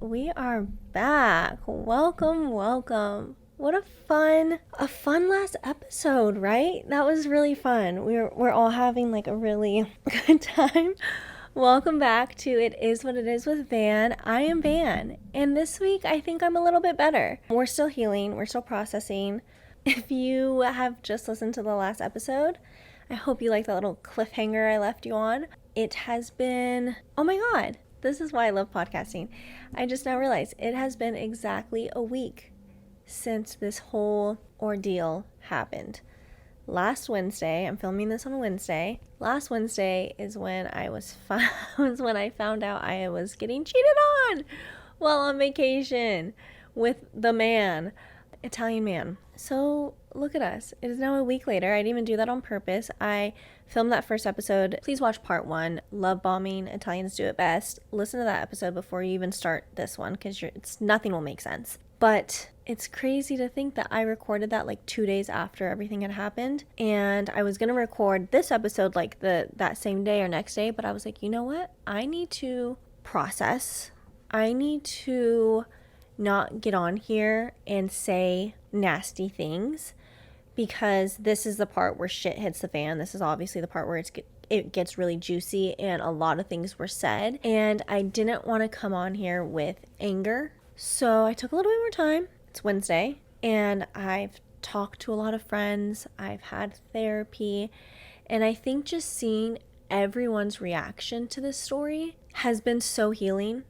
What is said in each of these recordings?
We are back. Welcome. What a fun last episode, right? That was really fun. We're all having like a really good time. Welcome back to It Is What It Is with Van. I am Van, and this week I think I'm a little bit better. We're still healing, we're still processing. If you have just listened to the last episode, I hope you like that little cliffhanger I left you on. It has been, oh my god, this is why I love podcasting. I just now realized it has been exactly a week since this whole ordeal happened. Last Wednesday, I'm filming this on a Wednesday. Last Wednesday is when when I found out I was getting cheated on while on vacation with the man, Italian man. So look at us. It is now a week later. I didn't even do that on purpose. I filmed that first episode. Please watch part 1, Love Bombing, Italians Do It Best. Listen to that episode before you even start this one because nothing will make sense. But it's crazy to think that I recorded that like 2 days after everything had happened. And I was going to record this episode like that same day or next day. But I was like, you know what? I need to process. I need to not get on here and say nasty things, because this is the part where shit hits the fan. This is obviously the part where it gets really juicy and a lot of things were said, and I didn't want to come on here with anger. So I took a little bit more time. It's Wednesday and I've talked to a lot of friends. I've had therapy, and I think just seeing everyone's reaction to this story has been so healing.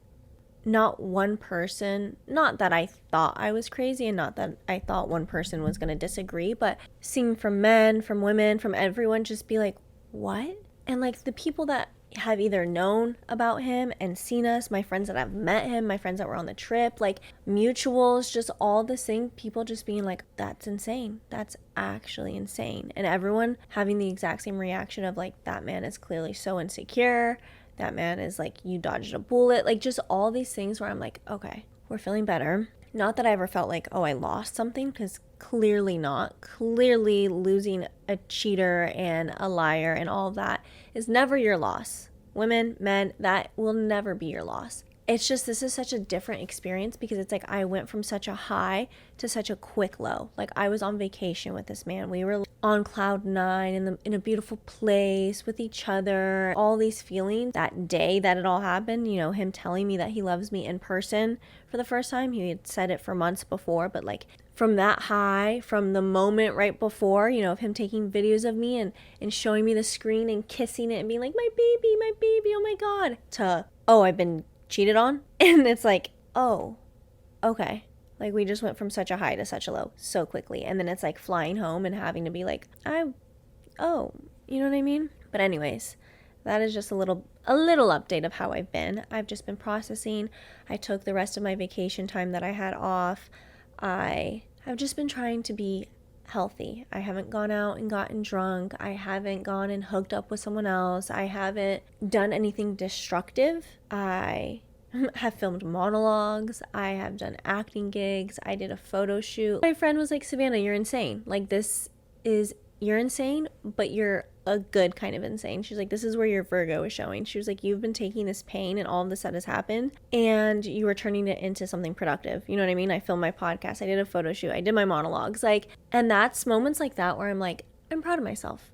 Not one person, not that I thought I was crazy and not that I thought one person was going to disagree, but seeing from men, from women, from everyone just be like, what? And like the people that have either known about him and seen us, my friends that have met him, my friends that were on the trip, like mutuals, just all the same people just being like, that's insane. That's actually insane. And everyone having the exact same reaction of like, that man is clearly so insecure. That man is like, you dodged a bullet. Like just all these things where I'm like, okay, we're feeling better. Not that I ever felt like, oh, I lost something, because clearly not. Clearly losing a cheater and a liar and all of that is never your loss. Women, men, that will never be your loss. It's just, this is such a different experience because it's like I went from such a high to such a quick low. Like I was on vacation with this man. We were on cloud 9 in a beautiful place with each other. All these feelings that day that it all happened, you know, him telling me that he loves me in person for the first time. He had said it for months before, but like from that high, from the moment right before, you know, of him taking videos of me and showing me the screen and kissing it and being like, my baby, oh my God, to, oh, I've been cheated on. And it's like, oh, okay. Like we just went from such a high to such a low so quickly. And then it's like flying home and having to be like, you know what I mean? But anyways, that is just a little update of how I've been. I've just been processing. I took the rest of my vacation time that I had off. I have just been trying to be healthy. I haven't gone out and gotten drunk. I haven't gone and hooked up with someone else. I haven't done anything destructive. I have filmed monologues. I have done acting gigs. I did a photo shoot. My friend was like, Savannah, you're insane. Like you're insane, but you're a good kind of insane. She's like, this is where your Virgo is showing. She was like, you've been taking this pain and all of this that has happened and you are turning it into something productive. You know what I mean? I filmed my podcast. I did a photo shoot. I did my monologues. Like, and that's moments like that where I'm like, I'm proud of myself.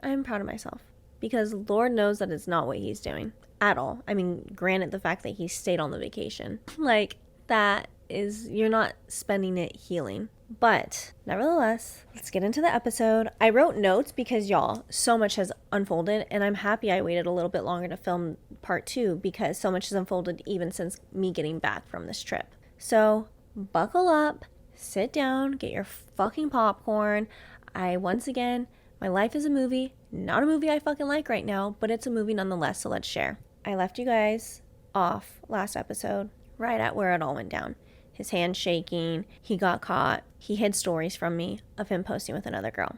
I'm proud of myself because Lord knows that it's not what he's doing at all. I mean, granted the fact that he stayed on the vacation, like that is, you're not spending it healing. But nevertheless, let's get into the episode. I wrote notes because y'all, so much has unfolded and I'm happy I waited a little bit longer to film part 2 because so much has unfolded even since me getting back from this trip. So buckle up, sit down, get your fucking popcorn. Once again, my life is a movie, not a movie I fucking like right now, but it's a movie nonetheless, so let's share. I left you guys off last episode right at where it all went down. His hand shaking, he got caught, he hid stories from me of him posting with another girl.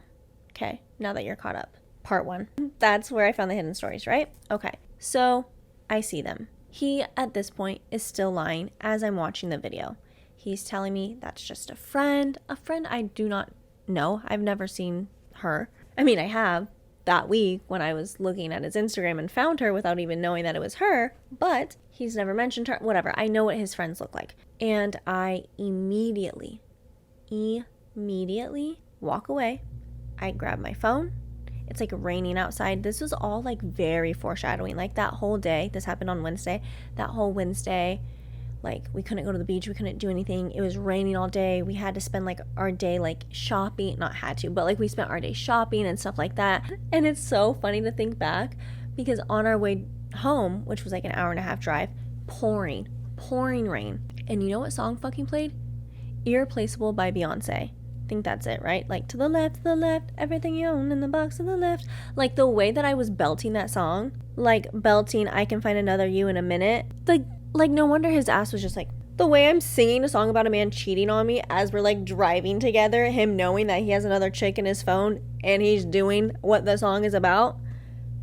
Okay, now that you're caught up. Part 1. That's where I found the hidden stories, right? Okay, so I see them. He, at this point, is still lying as I'm watching the video. He's telling me that's just a friend I do not know. I've never seen her. I mean, I have. that week when I was looking at his Instagram and found her without even knowing that it was her, but he's never mentioned her, whatever. I know what his friends look like. And I immediately walk away. I grab my phone. It's like raining outside. This was all like very foreshadowing. Like that whole day, this happened on Wednesday, that whole Wednesday, like we couldn't go to the beach, we couldn't do anything. It was raining all day. We had to spend like our day like shopping, not had to, but like we spent our day shopping and stuff like that. And it's so funny to think back because on our way home, which was like an 1.5-hour drive, pouring rain. And you know what song fucking played? Irreplaceable by Beyonce. I think that's it, right? Like to the left, everything you own in the box to the left. Like the way that I was belting that song, like belting I Can Find Another You in a Minute, like no wonder his ass was just like, the way I'm singing a song about a man cheating on me as we're like driving together, him knowing that he has another chick in his phone and he's doing what the song is about.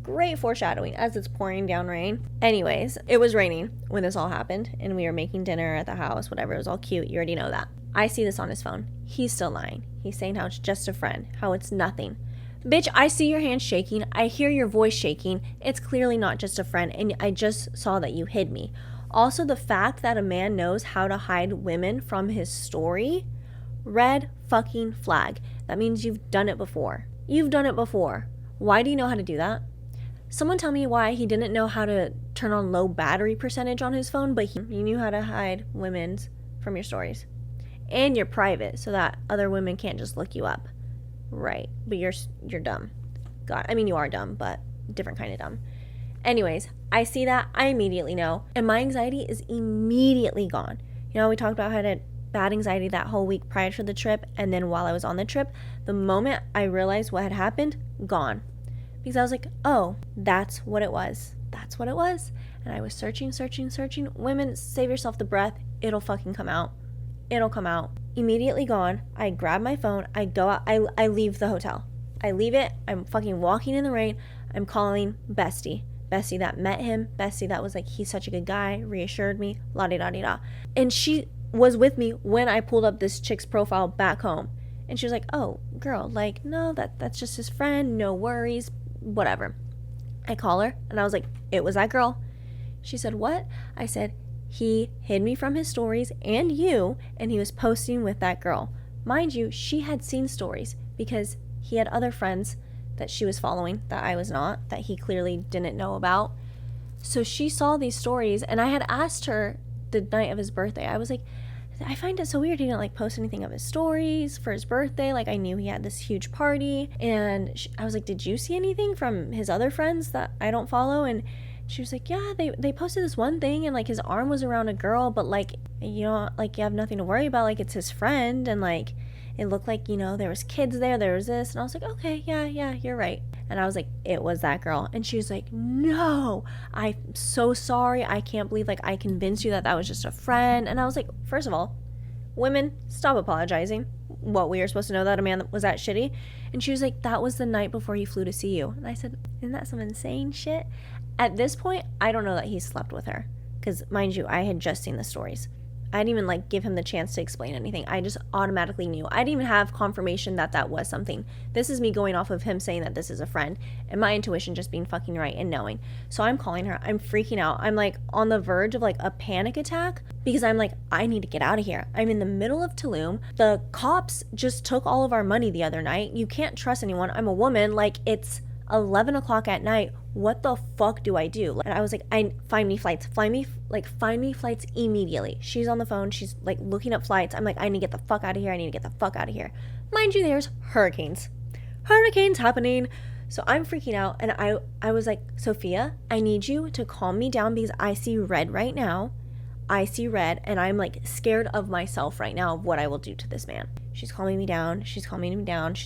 Great foreshadowing as it's pouring down rain. Anyways, it was raining when this all happened and we were making dinner at the house, whatever. It was all cute. You already know that. I see this on his phone. He's still lying. He's saying how it's just a friend, how it's nothing. Bitch, I see your hand shaking. I hear your voice shaking. It's clearly not just a friend, and I just saw that you hid me. Also, the fact that a man knows how to hide women from his story, red fucking flag. That means you've done it before. You've done it before. Why do you know how to do that? Someone tell me why he didn't know how to turn on low battery percentage on his phone, but he knew how to hide women's from your stories. And you're private so that other women can't just look you up. Right. But you're dumb. God, I mean, you are dumb, but different kind of dumb. Anyways, I see that. I immediately know. And my anxiety is immediately gone. You know, we talked about how I had bad anxiety that whole week prior to the trip. And then while I was on the trip, the moment I realized what had happened, gone. Because I was like, oh, that's what it was. That's what it was. And I was searching. Women, save yourself the breath. It'll fucking come out. It'll come out. Immediately gone. I grab my phone. I go out. I leave the hotel. I leave it. I'm fucking walking in the rain. I'm calling Bestie. Bestie that met him. Bestie that was like, he's such a good guy. Reassured me. La-di-da-di-da. And she was with me when I pulled up this chick's profile back home. And she was like, oh, girl, like, no, that's just his friend. No worries. Whatever. I call her. And I was like, it was that girl. She said, what? I said, he hid me from his stories and you, and he was posting with that girl. Mind you, she had seen stories because he had other friends that she was following that I was not, that he clearly didn't know about. So she saw these stories, and I had asked her the night of his birthday. I was like, I find it so weird he didn't like post anything of his stories for his birthday. Like I knew he had this huge party, and I was like, did you see anything from his other friends that I don't follow? And she was like, yeah, they posted this one thing and like his arm was around a girl, but like, you know, like you have nothing to worry about, like it's his friend, and like it looked like, you know, there was kids there was this. And I was like, okay, yeah, you're right. And I was like, it was that girl. And she was like, no, I'm so sorry. I can't believe like I convinced you that was just a friend. And I was like, first of all, women, stop apologizing. What, we were supposed to know that a man was that shitty? And she was like, that was the night before he flew to see you. And I said, isn't that some insane shit? At this point, I don't know that he slept with her. Because, mind you, I had just seen the stories. I didn't even, like, give him the chance to explain anything. I just automatically knew. I didn't even have confirmation that was something. This is me going off of him saying that this is a friend. And my intuition just being fucking right and knowing. So I'm calling her. I'm freaking out. I'm, like, on the verge of, like, a panic attack. Because I'm like, I need to get out of here. I'm in the middle of Tulum. The cops just took all of our money the other night. You can't trust anyone. I'm a woman. Like, it's 11 o'clock at night. What the fuck do I do? And I was like, find me flights immediately. She's on the phone. She's like looking up flights. I'm like, I need to get the fuck out of here. Mind you, there's hurricanes happening. So I'm freaking out. And I was like, Sophia, I need you to calm me down because I see red right now. And I'm like scared of myself right now of what I will do to this man. She's calming me down. She's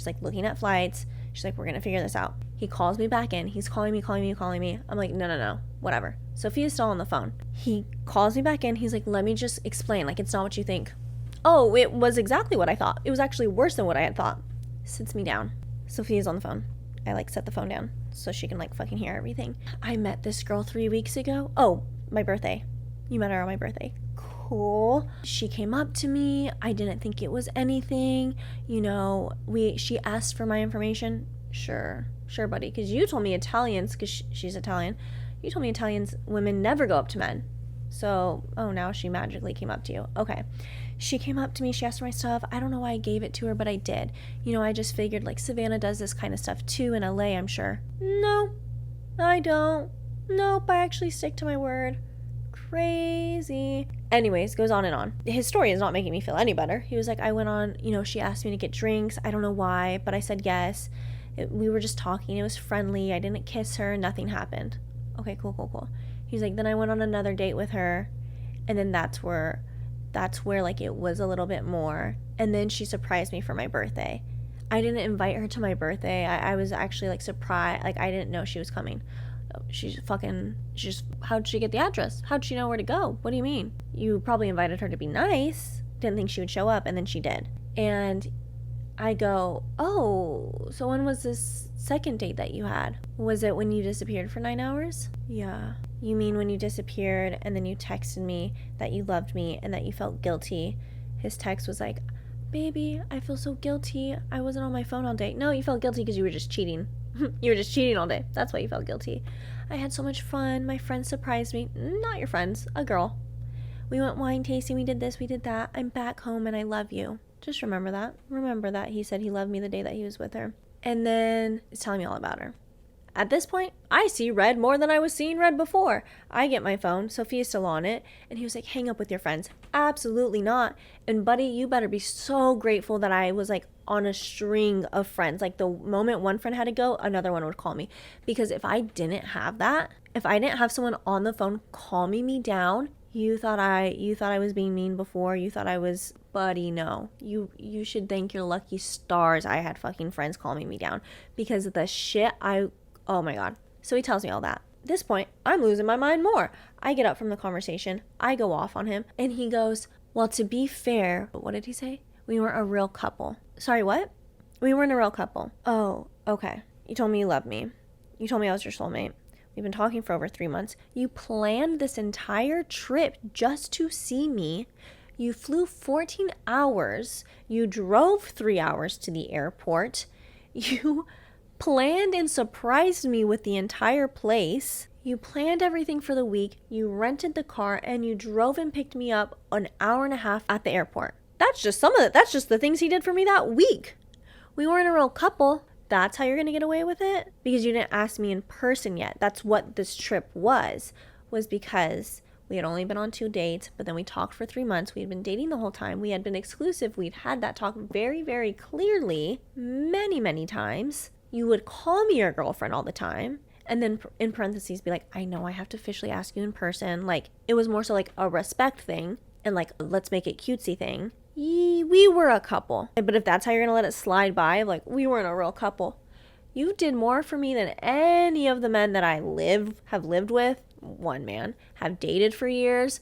like looking at flights. She's like, we're going to figure this out. He calls me back in. He's calling me. I'm like, no, whatever. Sophia's still on the phone. He calls me back in. He's like, let me just explain. Like, it's not what you think. Oh, it was exactly what I thought. It was actually worse than what I had thought. Sits me down. Sophia's on the phone. I like set the phone down so she can like fucking hear everything. I met this girl 3 weeks ago. Oh, my birthday. You met her on my birthday. Cool. She came up to me. I didn't think it was anything. You know, she asked for my information. Sure. sure, buddy, because you told me Italians, because she's Italian, you told me Italians women never go up to men. So, oh, now she magically came up to you. Okay. She came up to me, she asked for my stuff. I don't know why I gave it to her, but I did. You know, I just figured, like, Savannah does this kind of stuff too in LA, I'm sure. No, I don't. Nope, I actually stick to my word. Crazy. Anyways, goes on and on. His story is not making me feel any better. He was like, I went on, you know, she asked me to get drinks. I don't know why, but I said yes. We were just talking. It was friendly. I didn't kiss her. Nothing happened. Okay, cool. He's like, then I went on another date with her, and then that's where like it was a little bit more. And then she surprised me for my birthday. I didn't invite her to my birthday. I was actually like surprised. Like, I didn't know she was coming. How'd she get the address? How'd she know where to go? What do you mean? You probably invited her to be nice. Didn't think she would show up, and then she did. And I go, oh, so when was this second date that you had? Was it when you disappeared for 9 hours? Yeah. You mean when you disappeared and then you texted me that you loved me and that you felt guilty? His text was like, baby, I feel so guilty. I wasn't on my phone all day. No, you felt guilty because you were just cheating. You were just cheating all day. That's why you felt guilty. I had so much fun. My friends surprised me. Not your friends, a girl. We went wine tasting. We did this, we did that. I'm back home and I love you. Just remember that. Remember that he said he loved me the day that he was with her. And then he's telling me all about her. At this point, I see red more than I was seeing red before. I get my phone. Sophia's still on it. And he was like, hang up with your friends. Absolutely not. And buddy, you better be so grateful that I was like on a string of friends. Like the moment one friend had to go, another one would call me. Because if I didn't have that, if I didn't have someone on the phone calming me down, you thought I was being mean before. You thought I was, buddy, no. You should thank your lucky stars I had fucking friends calming me down. Because of the shit oh my God. So he tells me all that. At this point, I'm losing my mind more. I get up from the conversation. I go off on him. And he goes, well, to be fair, what did he say? We weren't a real couple. Sorry, what? We weren't a real couple. Oh, okay. You told me you loved me. You told me I was your soulmate. We've been talking for over 3 months. You planned this entire trip just to see me. You flew 14 hours. You drove 3 hours to the airport. You planned and surprised me with the entire place. You planned everything for the week. You rented the car and you drove and picked me up an hour and a half at the airport. That's just some of it. That's just the things he did for me that week. We weren't a real couple. That's how you're going to get away with it? Because you didn't ask me in person yet. That's what this trip was because we had only been on 2 dates, but then we talked for 3 months. We had been dating the whole time. We had been exclusive. We'd had that talk very, very clearly many, many times. You would call me your girlfriend all the time. And then in parentheses be like, I know I have to officially ask you in person. Like, it was more so like a respect thing and like, let's make it cutesy thing. We were a couple. But if that's how you're going to let it slide by, like, we weren't a real couple. You did more for me than any of the men that I have lived with. One man, have dated for years.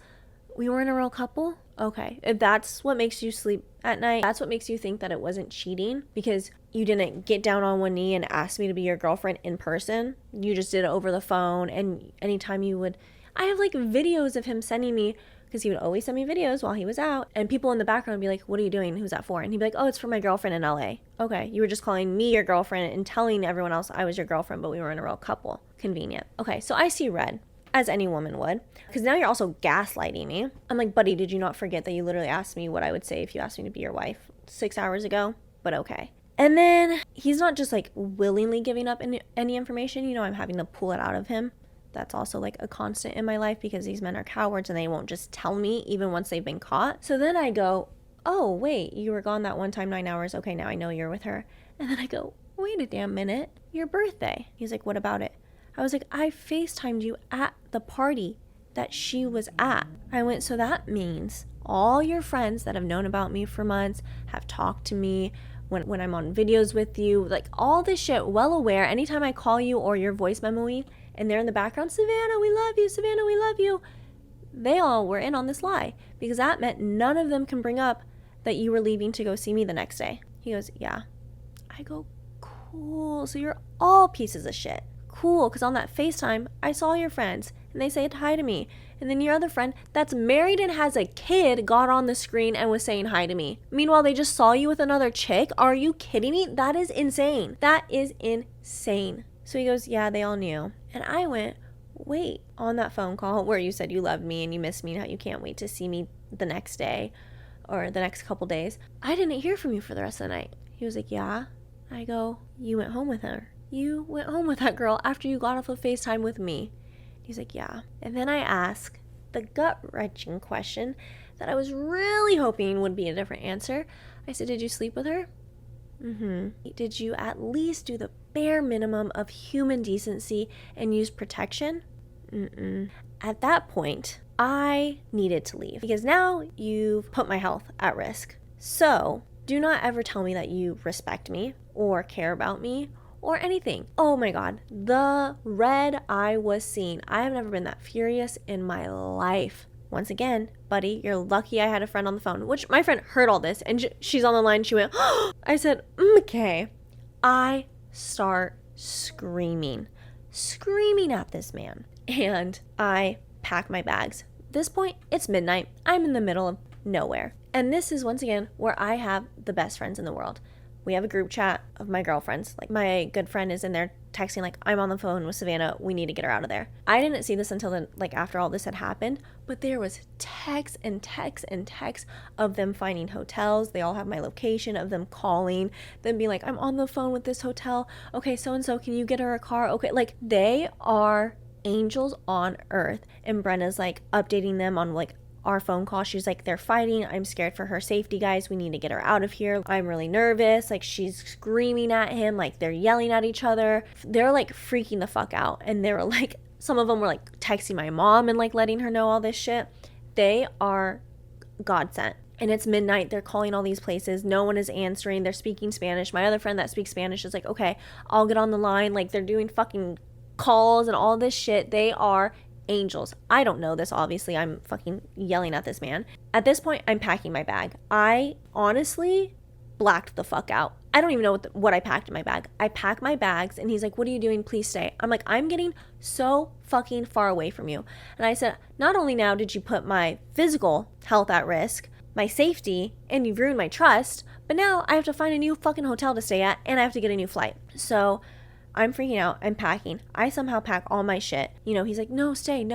We weren't a real couple? Okay. If that's what makes you sleep at night, that's what makes you think that it wasn't cheating because you didn't get down on one knee and ask me to be your girlfriend in person. You just did it over the phone. And anytime you would, I have like videos of him sending me, because he would always send me videos while he was out. And people in the background would be like, what are you doing? Who's that for? And he'd be like, oh, it's for my girlfriend in LA. Okay, you were just calling me your girlfriend and telling everyone else I was your girlfriend, but we weren't a real couple. Convenient. Okay, so I see red, as any woman would. Because now you're also gaslighting me. I'm like, buddy, did you not forget that you literally asked me what I would say if you asked me to be your wife 6 hours ago? But okay. And then he's not just like willingly giving up any information. You know, I'm having to pull it out of him. That's also like a constant in my life because these men are cowards and they won't just tell me even once they've been caught. So then I go, oh, wait, you were gone that one time 9 hours. Okay, now I know you're with her. And then I go, wait a damn minute, your birthday. He's like, what about it? I was like, I FaceTimed you at the party that she was at. I went, so that means all your friends that have known about me for months have talked to me when I'm on videos with you, like all this shit, well aware. Anytime I call you or your voice memo and they're in the background, Savannah, we love you. Savannah, we love you. They all were in on this lie because that meant none of them can bring up that you were leaving to go see me the next day. He goes, yeah. I go, cool. So you're all pieces of shit. Cool, because on that FaceTime, I saw your friends. and they said hi to me. And then your other friend that's married and has a kid got on the screen and was saying hi to me. Meanwhile, they just saw you with another chick. Are you kidding me? That is insane. That is insane. So he goes, yeah, they all knew. And I went, wait, on that phone call where you said you loved me and you missed me and how you can't wait to see me the next day or the next couple days, I didn't hear from you for the rest of the night. He was like, yeah. I go, you went home with her. You went home with that girl after you got off of FaceTime with me. He's like, yeah. And then I ask the gut-wrenching question that I was really hoping would be a different answer. I said, did you sleep with her? Mm-hmm. Did you at least do the bare minimum of human decency and use protection? Mm-mm. At that point, I needed to leave because now you've put my health at risk. So do not ever tell me that you respect me or care about me or anything. Oh my God, the red I was seeing. I have never been that furious in my life. Once again, buddy, you're lucky I had a friend on the phone, which my friend heard all this and she's on the line. She went, oh. I said, okay. I start screaming at this man. And I pack my bags. At this point, it's midnight. I'm in the middle of nowhere. And this is once again where I have the best friends in the world. We have a group chat of my girlfriends. Like my good friend is in there texting like, I'm on the phone with Savannah. We need to get her out of there. I didn't see this until after all this had happened, but there was texts and texts and texts of them finding hotels. They all have my location, of them calling, them being like, I'm on the phone with this hotel. Okay, so-and-so, can you get her a car? Okay, like they are angels on earth. And Brenna's like updating them on like our phone call. She's like, they're fighting. I'm scared for her safety, guys. We need to get her out of here. I'm really nervous. Like she's screaming at him. Like they're yelling at each other. They're like freaking the fuck out. And they were like, some of them were like texting my mom and like letting her know all this shit. They are God sent. And it's midnight. They're calling all these places. No one is answering. They're speaking Spanish. My other friend that speaks Spanish is like, okay, I'll get on the line. Like they're doing fucking calls and all this shit. They are angels. I don't know this, obviously. I'm fucking yelling at this man. At this point, I'm packing my bag. I honestly blacked the fuck out. I don't even know what I packed in my bag. I pack my bags and he's like, what are you doing? Please stay. I'm like, I'm getting so fucking far away from you. And I said, not only now did you put my physical health at risk, my safety, and you've ruined my trust, but now I have to find a new fucking hotel to stay at and I have to get a new flight. So I'm freaking out. I'm packing. I somehow pack all my shit. You know, he's like, no, stay.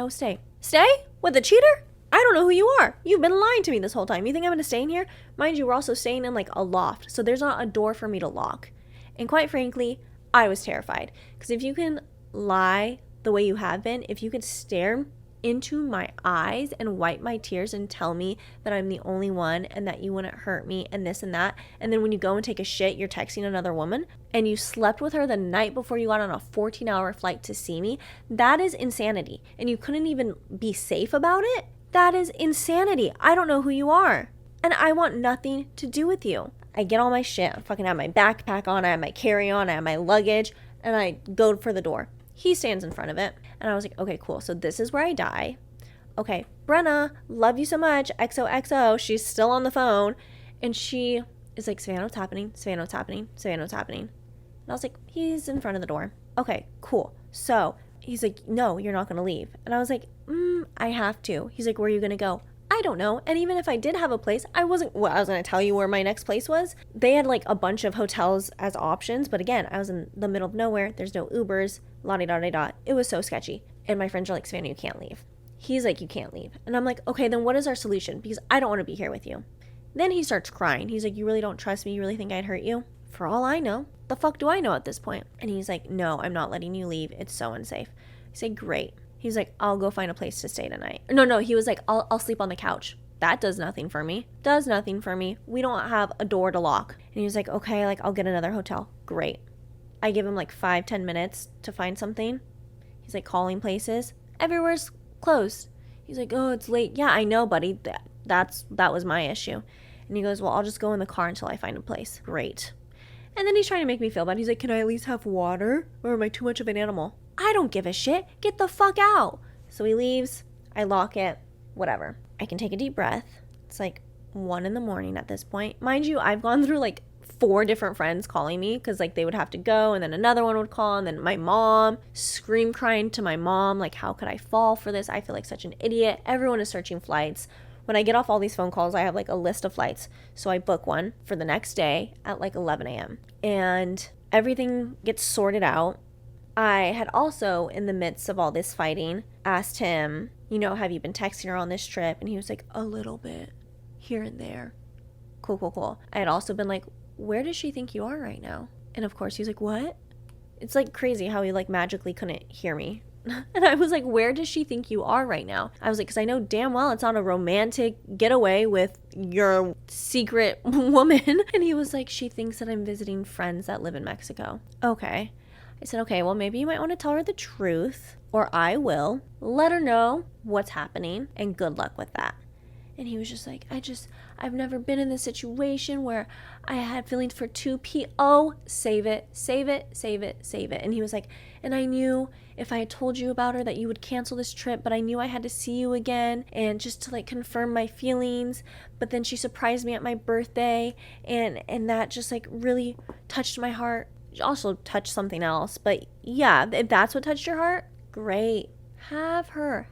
Stay? With a cheater? I don't know who you are. You've been lying to me this whole time. You think I'm going to stay in here? Mind you, we're also staying in like a loft. So there's not a door for me to lock. And quite frankly, I was terrified. Because if you can lie the way you have been, if you could stare into my eyes and wipe my tears and tell me that I'm the only one and that you wouldn't hurt me and this and that, and then when you go and take a shit, you're texting another woman and you slept with her the night before you got on a 14-hour flight to see me, that is insanity. And you couldn't even be safe about it? That is insanity. I don't know who you are. And I want nothing to do with you. I get all my shit. I fucking have my backpack on. I have my carry-on. I have my luggage. And I go for the door. He stands in front of it. And I was like, okay, cool. So this is where I die. Okay, Brenna, love you so much. XOXO. She's still on the phone. And she is like, Savannah, what's happening? Savannah, what's happening? Savannah, what's happening? And I was like, he's in front of the door. Okay, cool. So he's like, no, you're not going to leave. And I was like, I have to. He's like, where are you going to go? I don't know. And even if I did have a place, I was going to tell you where my next place was. They had like a bunch of hotels as options. But again, I was in the middle of nowhere. There's no Ubers, la-di-da-di-da. It was so sketchy. And my friends are like, Savannah, you can't leave. He's like, you can't leave. And I'm like, okay, then what is our solution? Because I don't want to be here with you. Then he starts crying. He's like, you really don't trust me? You really think I'd hurt you? For all I know. The fuck do I know at this point? And he's like, no, I'm not letting you leave. It's so unsafe. I say, great. He's like, I'll go find a place to stay tonight. No, he was like, I'll sleep on the couch. That does nothing for me. Does nothing for me. We don't have a door to lock. And he was like, okay, like I'll get another hotel. Great. I give him like 5-10 minutes to find something. He's like calling places. Everywhere's closed. He's like, oh, it's late. Yeah, I know, buddy. That was my issue. And he goes, well, I'll just go in the car until I find a place. Great. And then he's trying to make me feel bad. He's like, can I at least have water? Or am I too much of an animal? I don't give a shit. Get the fuck out. So he leaves. I lock it. Whatever. I can take a deep breath. It's like 1 a.m. at this point. Mind you, I've gone through like 4 different friends calling me because like they would have to go, and then another one would call, and then my mom, scream crying to my mom, like, how could I fall for this? I feel like such an idiot. Everyone is searching flights. When I get off all these phone calls, I have like a list of flights. So I book one for the next day at like 11 a.m. and everything gets sorted out. I had also, in the midst of all this fighting, asked him, you know, have you been texting her on this trip? And he was like, a little bit, here and there. Cool. I had also been like, where does she think you are right now? And of course, he's like, what? It's like crazy how he like magically couldn't hear me. And I was like, where does she think you are right now? I was like, because I know damn well it's not a romantic getaway with your secret woman. And he was like, she thinks that I'm visiting friends that live in Mexico. Okay. I said, okay, well, maybe you might want to tell her the truth, or I will. Let her know what's happening, and good luck with that. And he was just like, I've never been in this situation where I had feelings for 2 people. Oh, save it. And he was like, and I knew if I had told you about her that you would cancel this trip, but I knew I had to see you again and just to like confirm my feelings. But then she surprised me at my birthday, and that just like really touched my heart. Also touched something else. But yeah, if that's what touched your heart, great. Have her.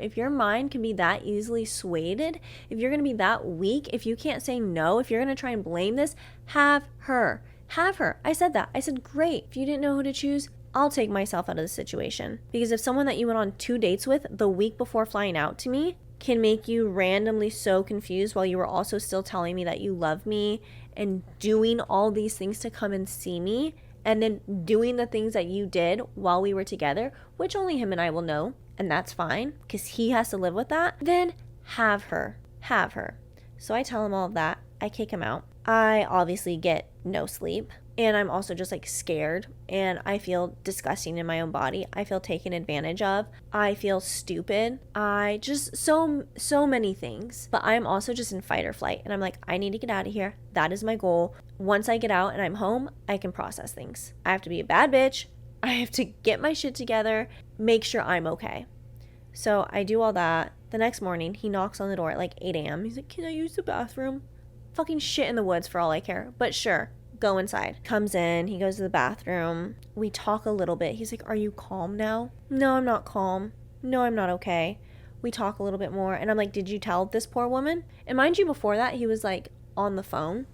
If your mind can be that easily swayed, if you're going to be that weak, if you can't say no, if you're going to try and blame this, have her. I said that. I said, great. If you didn't know who to choose, I'll take myself out of the situation. Because if someone that you went on 2 dates with the week before flying out to me can make you randomly so confused while you were also still telling me that you love me and doing all these things to come and see me, and then doing the things that you did while we were together, which only him and I will know, and that's fine, because he has to live with that, then have her. So I tell him all of that. I kick him out. I obviously get no sleep, and I'm also just like scared, and I feel disgusting in my own body. I feel taken advantage of. I feel stupid. I just so many things. But I'm also just in fight or flight, and I'm like, I need to get out of here. That is my goal. Once I get out and I'm home, I can process things. I have to be a bad bitch. I have to get my shit together, make sure I'm okay. So I do all that. The next morning, he knocks on the door at like 8 a.m. He's like, can I use the bathroom? Fucking shit in the woods for all I care. But sure, go inside. Comes in, he goes to the bathroom. We talk a little bit. He's like, are you calm now? No, I'm not calm. No, I'm not okay. We talk a little bit more. And I'm like, did you tell this poor woman? And mind you, before that, he was like on the phone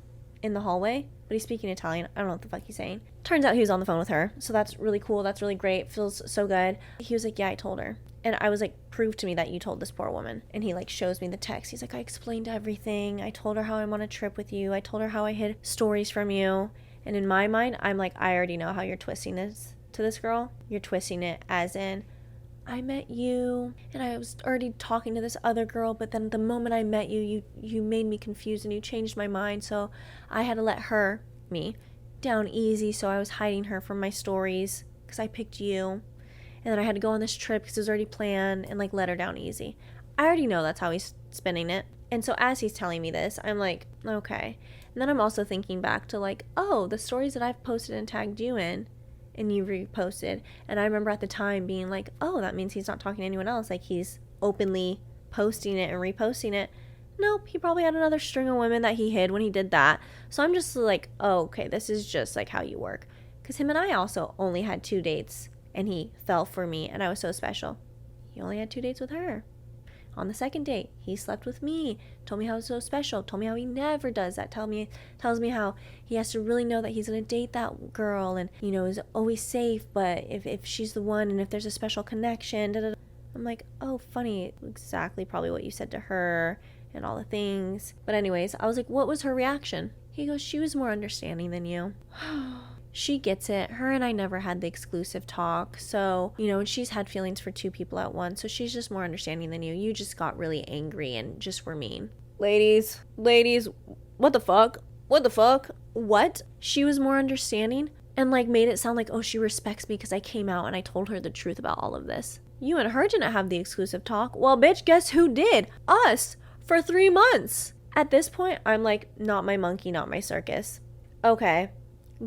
in the hallway, but he's speaking Italian. I don't know what the fuck he's saying. Turns out he was on the phone with her. So that's really cool. That's really great. Feels so good. He was like, yeah, I told her. And I was like, prove to me that you told this poor woman. And he like shows me the text. He's like, I explained everything. I told her how I'm on a trip with you. I told her how I hid stories from you. And in my mind, I'm like, I already know how you're twisting this to this girl. You're twisting it as in, I met you and I was already talking to this other girl, but then the moment I met you, you made me confused and you changed my mind. So I had to let me, down easy. So I was hiding her from my stories because I picked you. And then I had to go on this trip because it was already planned and like let her down easy. I already know that's how he's spinning it. And so as he's telling me this, I'm like, okay. And then I'm also thinking back to like, oh, the stories that I've posted and tagged you in and you reposted. And I remember at the time being like, oh, that means he's not talking to anyone else. Like he's openly posting it and reposting it. Nope, he probably had another string of women that he hid when he did that. So I'm just like, oh, okay, this is just like how you work. Because him and I also only had 2 dates and he fell for me and I was so special. He only had 2 dates with her. On the second date, he slept with me, told me how it was so special, told me how he never does that, tells me how he has to really know that he's going to date that girl and, you know, is always safe, but if she's the one and if there's a special connection, da, da, da. I'm like, oh, funny, exactly probably what you said to her and all the things. But anyways, I was like, what was her reaction? He goes, she was more understanding than you. She gets it. Her and I never had the exclusive talk. So, you know, and she's had feelings for 2 people at once. So she's just more understanding than you. You just got really angry and just were mean. Ladies, what the fuck? What? She was more understanding and like made it sound like, oh, she respects me because I came out and I told her the truth about all of this. You and her didn't have the exclusive talk. Well, bitch, guess who did? Us. For 3 months. At this point, I'm like, not my monkey, not my circus. Okay.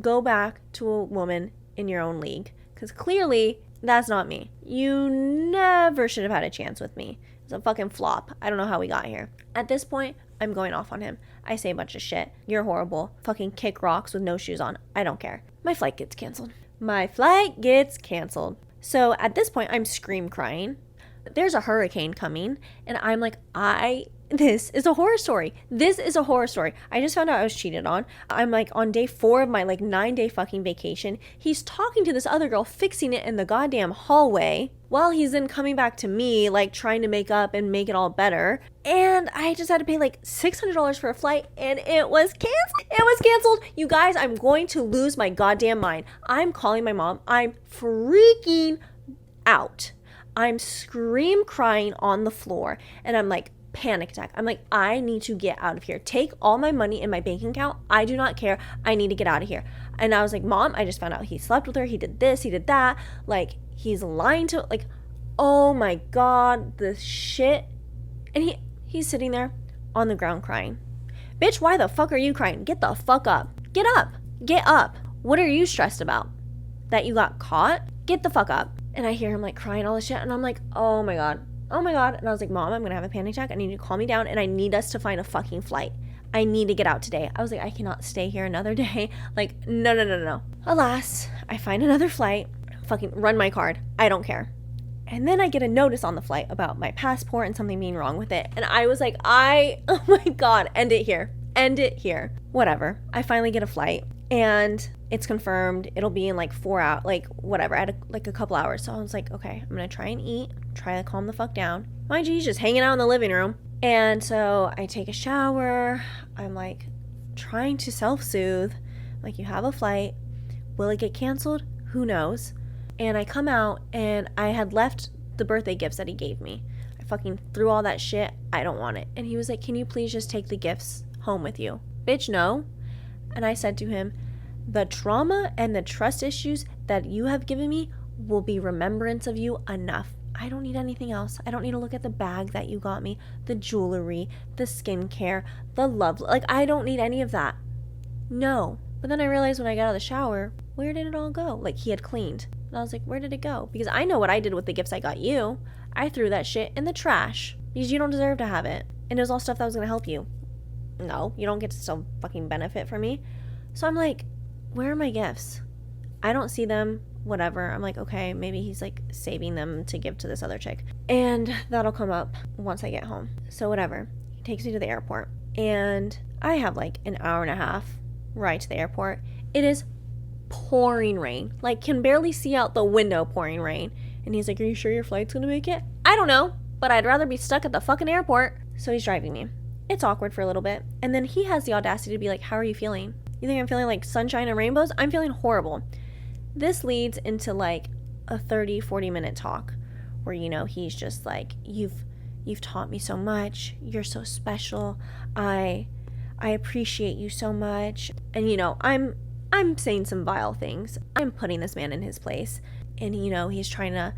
Go back to a woman in your own league. Because clearly, that's not me. You never should have had a chance with me. It's a fucking flop. I don't know how we got here. At this point, I'm going off on him. I say a bunch of shit. You're horrible. Fucking kick rocks with no shoes on. I don't care. My flight gets canceled. So at this point, I'm scream crying. There's a hurricane coming, and I'm like, this is a horror story. I just found out I was cheated on. I'm like on day 4 of my like 9-day fucking vacation. He's talking to this other girl, fixing it in the goddamn hallway, while he's then coming back to me, like trying to make up and make it all better. And I just had to pay like $600 for a flight, and it was canceled. You guys, I'm going to lose my goddamn mind. I'm calling my mom. I'm freaking out. I'm scream crying on the floor, and I'm like, panic attack. I'm like, I need to get out of here. Take all my money in my bank account. I do not care. I need to get out of here. And I was like, Mom, I just found out he slept with her. He did this. He did that. Like, he's lying to, like, oh my God, the shit. And he's sitting there on the ground crying. Bitch, why the fuck are you crying? Get the fuck up. Get up. Get up. What are you stressed about? That you got caught? Get the fuck up. And I hear him like crying all this shit. And I'm like, oh my God. And I was like, Mom, I'm going to have a panic attack. I need you to calm me down, and I need us to find a fucking flight. I need to get out today. I was like, I cannot stay here another day. Like, no. Alas, I find another flight, fucking run my card. I don't care. And then I get a notice on the flight about my passport and something being wrong with it. And I was like, oh my God, end it here. Whatever. I finally get a flight, and it's confirmed. It'll be in like 4 hours, like whatever. I had like a couple hours. So I was like, okay, I'm going to try and eat, try to calm the fuck down. Mind you, he's just hanging out in the living room. And so I take a shower. I'm like trying to self-soothe. Like, you have a flight. Will it get canceled? Who knows? And I come out, and I had left the birthday gifts that he gave me. I fucking threw all that shit. I don't want it. And he was like, can you please just take the gifts home with you? Bitch, no. And I said to him, the trauma and the trust issues that you have given me will be remembrance of you enough. I don't need anything else. I don't need to look at the bag that you got me, the jewelry, the skincare, the love. Like, I don't need any of that. No. But then I realized when I got out of the shower, where did it all go? Like, he had cleaned. And I was like, where did it go? Because I know what I did with the gifts I got you. I threw that shit in the trash because you don't deserve to have it. And it was all stuff that was going to help you. No, you don't get to still fucking benefit from me. So I'm like, where are my gifts? I don't see them, whatever. I'm like, okay, maybe he's like saving them to give to this other chick. And that'll come up once I get home. So whatever. He takes me to the airport, and I have like an hour and a half ride to the airport. It is pouring rain. Like, can barely see out the window, pouring rain. And he's like, are you sure your flight's gonna make it? I don't know, but I'd rather be stuck at the fucking airport. So he's driving me. It's awkward for a little bit. And then he has the audacity to be like, how are you feeling? You think I'm feeling like sunshine and rainbows? I'm feeling horrible. This leads into like a 30-40 minute talk where, you know, he's just like, you've taught me so much. You're so special. I appreciate you so much. And, you know, I'm saying some vile things. I'm putting this man in his place. And, you know, he's trying to,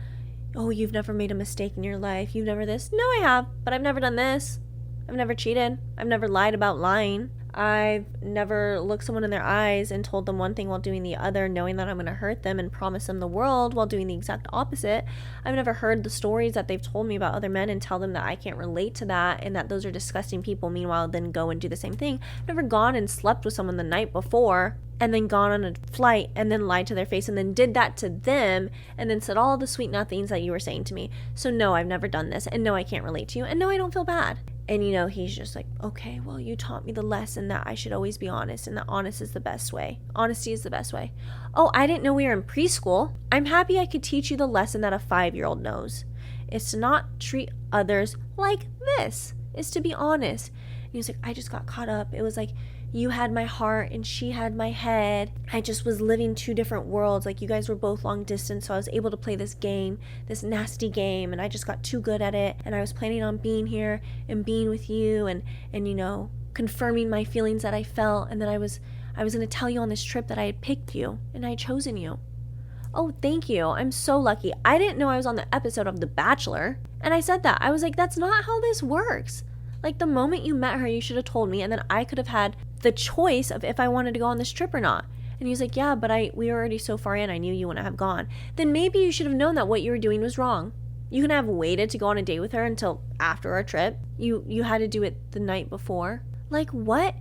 oh, you've never made a mistake in your life. You've never this. No, I have, but I've never done this. I've never cheated. I've never lied about lying. I've never looked someone in their eyes and told them one thing while doing the other, knowing that I'm going to hurt them and promise them the world while doing the exact opposite. I've never heard the stories that they've told me about other men and tell them that I can't relate to that and that those are disgusting people, meanwhile then go and do the same thing. I've never gone and slept with someone the night before and then gone on a flight and then lied to their face and then did that to them and then said all the sweet nothings that you were saying to me. So no, I've never done this, and no, I can't relate to you, and no, I don't feel bad. And, you know, he's just like, okay, well, you taught me the lesson that I should always be honest and that honest is the best way. Honesty is the best way. Oh, I didn't know we were in preschool. I'm happy I could teach you the lesson that a 5-year-old knows. It's to not treat others like this. It's to be honest. And he was like, I just got caught up. It was like, you had my heart and she had my head. I just was living 2 different worlds. Like, you guys were both long distance, so I was able to play this game, this nasty game, and I just got too good at it. And I was planning on being here and being with you and you know, confirming my feelings that I felt, and that I was going to tell you on this trip that I had picked you and I had chosen you. Oh, thank you. I'm so lucky. I didn't know I was on the episode of The Bachelor. And I said that. I was like, that's not how this works. Like, the moment you met her, you should have told me, and then I could have had the choice of if I wanted to go on this trip or not. And he was like, yeah, but we were already so far in, I knew you wouldn't have gone. Then maybe you should have known that what you were doing was wrong. You couldn't have waited to go on a date with her until after our trip. You had to do it the night before. Like, what?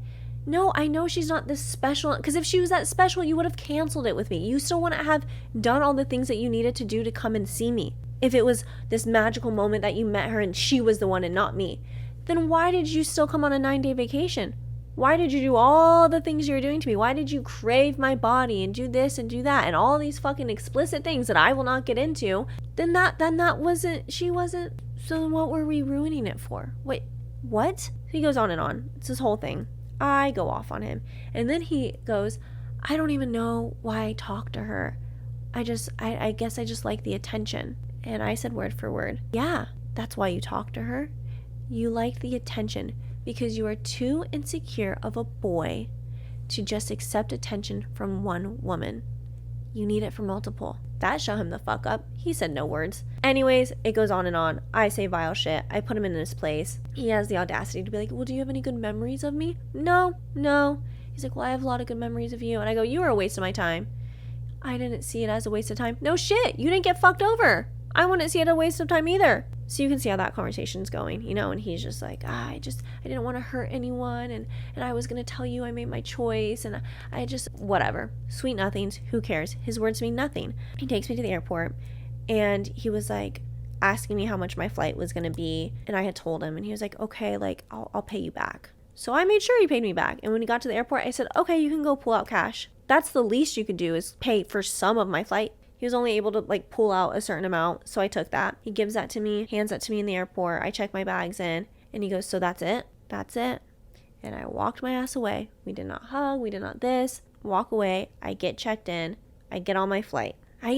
No, I know she's not this special, because if she was that special, you would have canceled it with me. You still wouldn't have done all the things that you needed to do to come and see me. If it was this magical moment that you met her and she was the one and not me, then why did you still come on a 9-day vacation? Why did you do all the things you were doing to me? Why did you crave my body and do this and do that and all these fucking explicit things that I will not get into? Then that wasn't, she wasn't, so then what were we ruining it for? Wait, what? He goes on and on. It's this whole thing. I go off on him. And then he goes, I don't even know why I talked to her. I guess I just like the attention. And I said word for word, yeah, that's why you talked to her. You like the attention because you are too insecure of a boy to just accept attention from one woman. You need it from multiple. That shut him the fuck up. He said no words. Anyways, it goes on and on. I say vile shit. I put him in his place. He has the audacity to be like, well, do you have any good memories of me? No. He's like, well, I have a lot of good memories of you. And I go, you were a waste of my time. I didn't see it as a waste of time. No shit. You didn't get fucked over. I wouldn't see it as a waste of time either. So you can see how that conversation's going, you know, and he's just like, I didn't want to hurt anyone, and I was going to tell you I made my choice, and I just, whatever. Sweet nothings, who cares? His words mean nothing. He takes me to the airport, and he was like asking me how much my flight was going to be, and I had told him, and he was like, okay, like, I'll pay you back. So I made sure he paid me back, and when he got to the airport, I said, okay, you can go pull out cash. That's the least you could do, is pay for some of my flight. He was only able to like pull out a certain amount, so I took that. He gives that to me, hands that to me in the airport. I check my bags in, and he goes, so that's it? That's it? And I walked my ass away. We did not hug, we did not this. Walk away, I get checked in, I get on my flight. I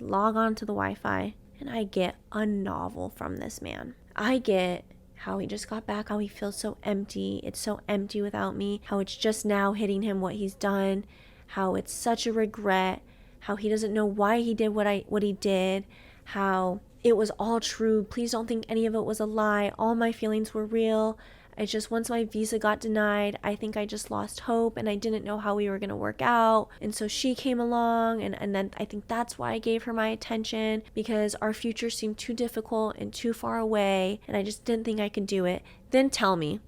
log on to the Wi-Fi, and I get a novel from this man. I get how he just got back, how he feels so empty. It's so empty without me. How it's just now hitting him what he's done. How it's such a regret. How he doesn't know why he did what he did, how it was all true. Please don't think any of it was a lie. All my feelings were real. It's just once my visa got denied, I think I just lost hope, and I didn't know how we were going to work out. And so she came along, and then I think that's why I gave her my attention, because our future seemed too difficult and too far away, and I just didn't think I could do it. Then tell me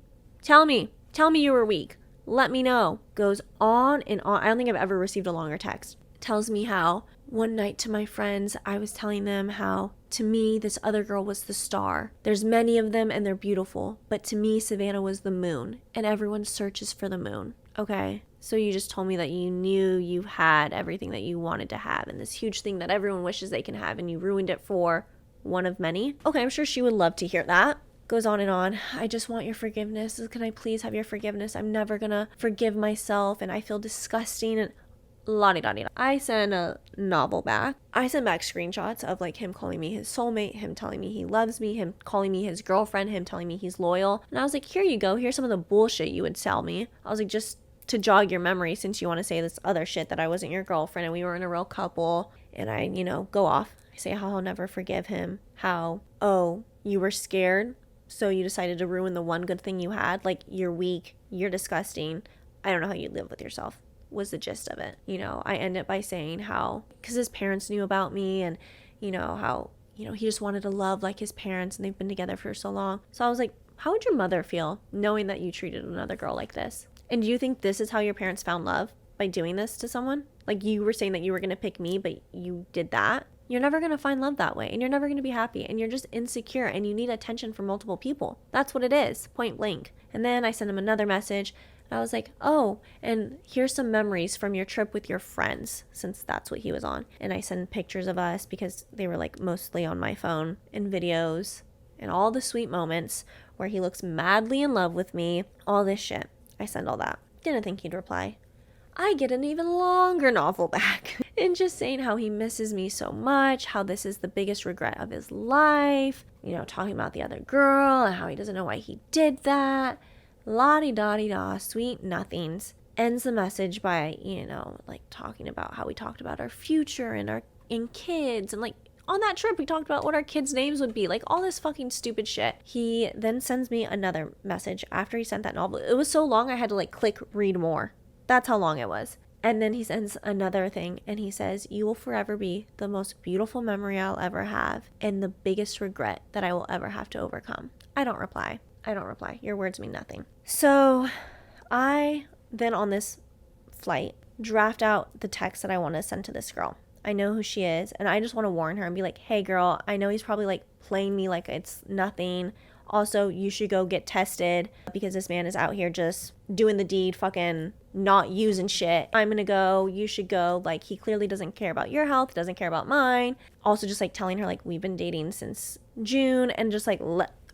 you were weak. Let me know. Goes on and on. I don't think I've ever received a longer text. Tells me how one night to my friends, I was telling them how to me this other girl was the star. There's many of them and they're beautiful, but to me Savannah was the moon, and everyone searches for the moon. Okay, so you just told me that you knew you had everything that you wanted to have, and this huge thing that everyone wishes they can have, and you ruined it for one of many. Okay, I'm sure she would love to hear that. Goes on and on. I just want your forgiveness. Can I please have your forgiveness? I'm never gonna forgive myself, and I feel disgusting, and la-di-da-di-da. I send a novel back. I send back screenshots of like him calling me his soulmate, him telling me he loves me, him calling me his girlfriend, him telling me he's loyal. And I was like, here you go. Here's some of the bullshit you would tell me. I was like, just to jog your memory, since you want to say this other shit that I wasn't your girlfriend and we weren't a real couple. And I, go off. I say how I'll never forgive him. How, oh, you were scared, so you decided to ruin the one good thing you had. Like, you're weak. You're disgusting. I don't know how you live with yourself. Was the gist of it. I end it by saying how, because his parents knew about me, and how he just wanted to love like his parents, and they've been together for so long. So I was like, how would your mother feel knowing that you treated another girl like this? And do you think this is how your parents found love, by doing this to someone? Like, you were saying that you were going to pick me, but you did that? You're never going to find love that way, and you're never going to be happy, and you're just insecure, and you need attention from multiple people. That's what it is, point blank. And then I sent him another message. I was like, oh, and here's some memories from your trip with your friends, since that's what he was on. And I send pictures of us, because they were like mostly on my phone, and videos, and all the sweet moments where he looks madly in love with me, all this shit. I send all that. Didn't think he'd reply. I get an even longer novel back, and just saying how he misses me so much, how this is the biggest regret of his life, talking about the other girl, and how he doesn't know why he did that. La-di-da-di-da, sweet nothings. Ends the message by, like talking about how we talked about our future and kids, and like on that trip we talked about what our kids' names would be, like all this fucking stupid shit. He then sends me another message after he sent that novel. It was so long I had to like click read more. That's how long it was. And then he sends another thing and he says, "You will forever be the most beautiful memory I'll ever have and the biggest regret that I will ever have to overcome." I don't reply. Your words mean nothing. So I then on this flight draft out the text that I want to send to this girl. I know who she is and I just want to warn her and be like, "Hey girl, I know he's probably like playing me like it's nothing. Also, you should go get tested because this man is out here just doing the deed, fucking not using shit. I'm gonna go, you should go. Like, he clearly doesn't care about your health, doesn't care about mine." Also, just like telling her, like, we've been dating since June and just like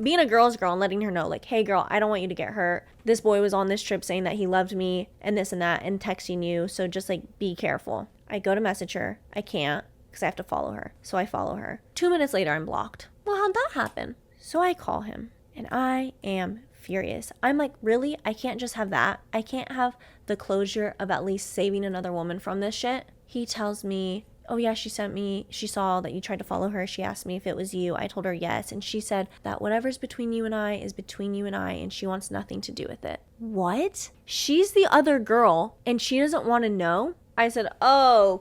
being a girl's girl and letting her know, like, "Hey girl, I don't want you to get hurt. This boy was on this trip saying that he loved me and this and that and texting you. So just like be careful." I go to message her. I can't because I have to follow her. So I follow her. 2 minutes later, I'm blocked. Well, how'd that happen? So I call him and I am furious. I'm like, really? I can't just have that? I can't have the closure of at least saving another woman from this shit? He tells me, "Oh yeah, she saw that you tried to follow her. She asked me if it was you. I told her yes. And she said that whatever's between you and I is between you and I and she wants nothing to do with it." What? She's the other girl and she doesn't want to know? I said, "Oh,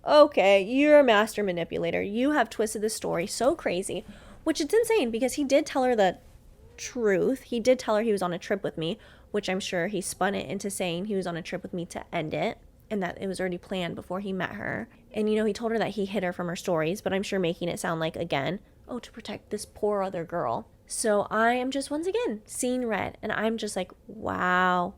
okay, you're a master manipulator. You have twisted the story so crazy." Which is insane because he did tell her the truth. He did tell her he was on a trip with me, which I'm sure he spun it into saying he was on a trip with me to end it and that it was already planned before he met her. And, you know, he told her that he hid her from her stories, but I'm sure making it sound like, again, oh, to protect this poor other girl. So I am just once again seeing red and I'm just like, wow.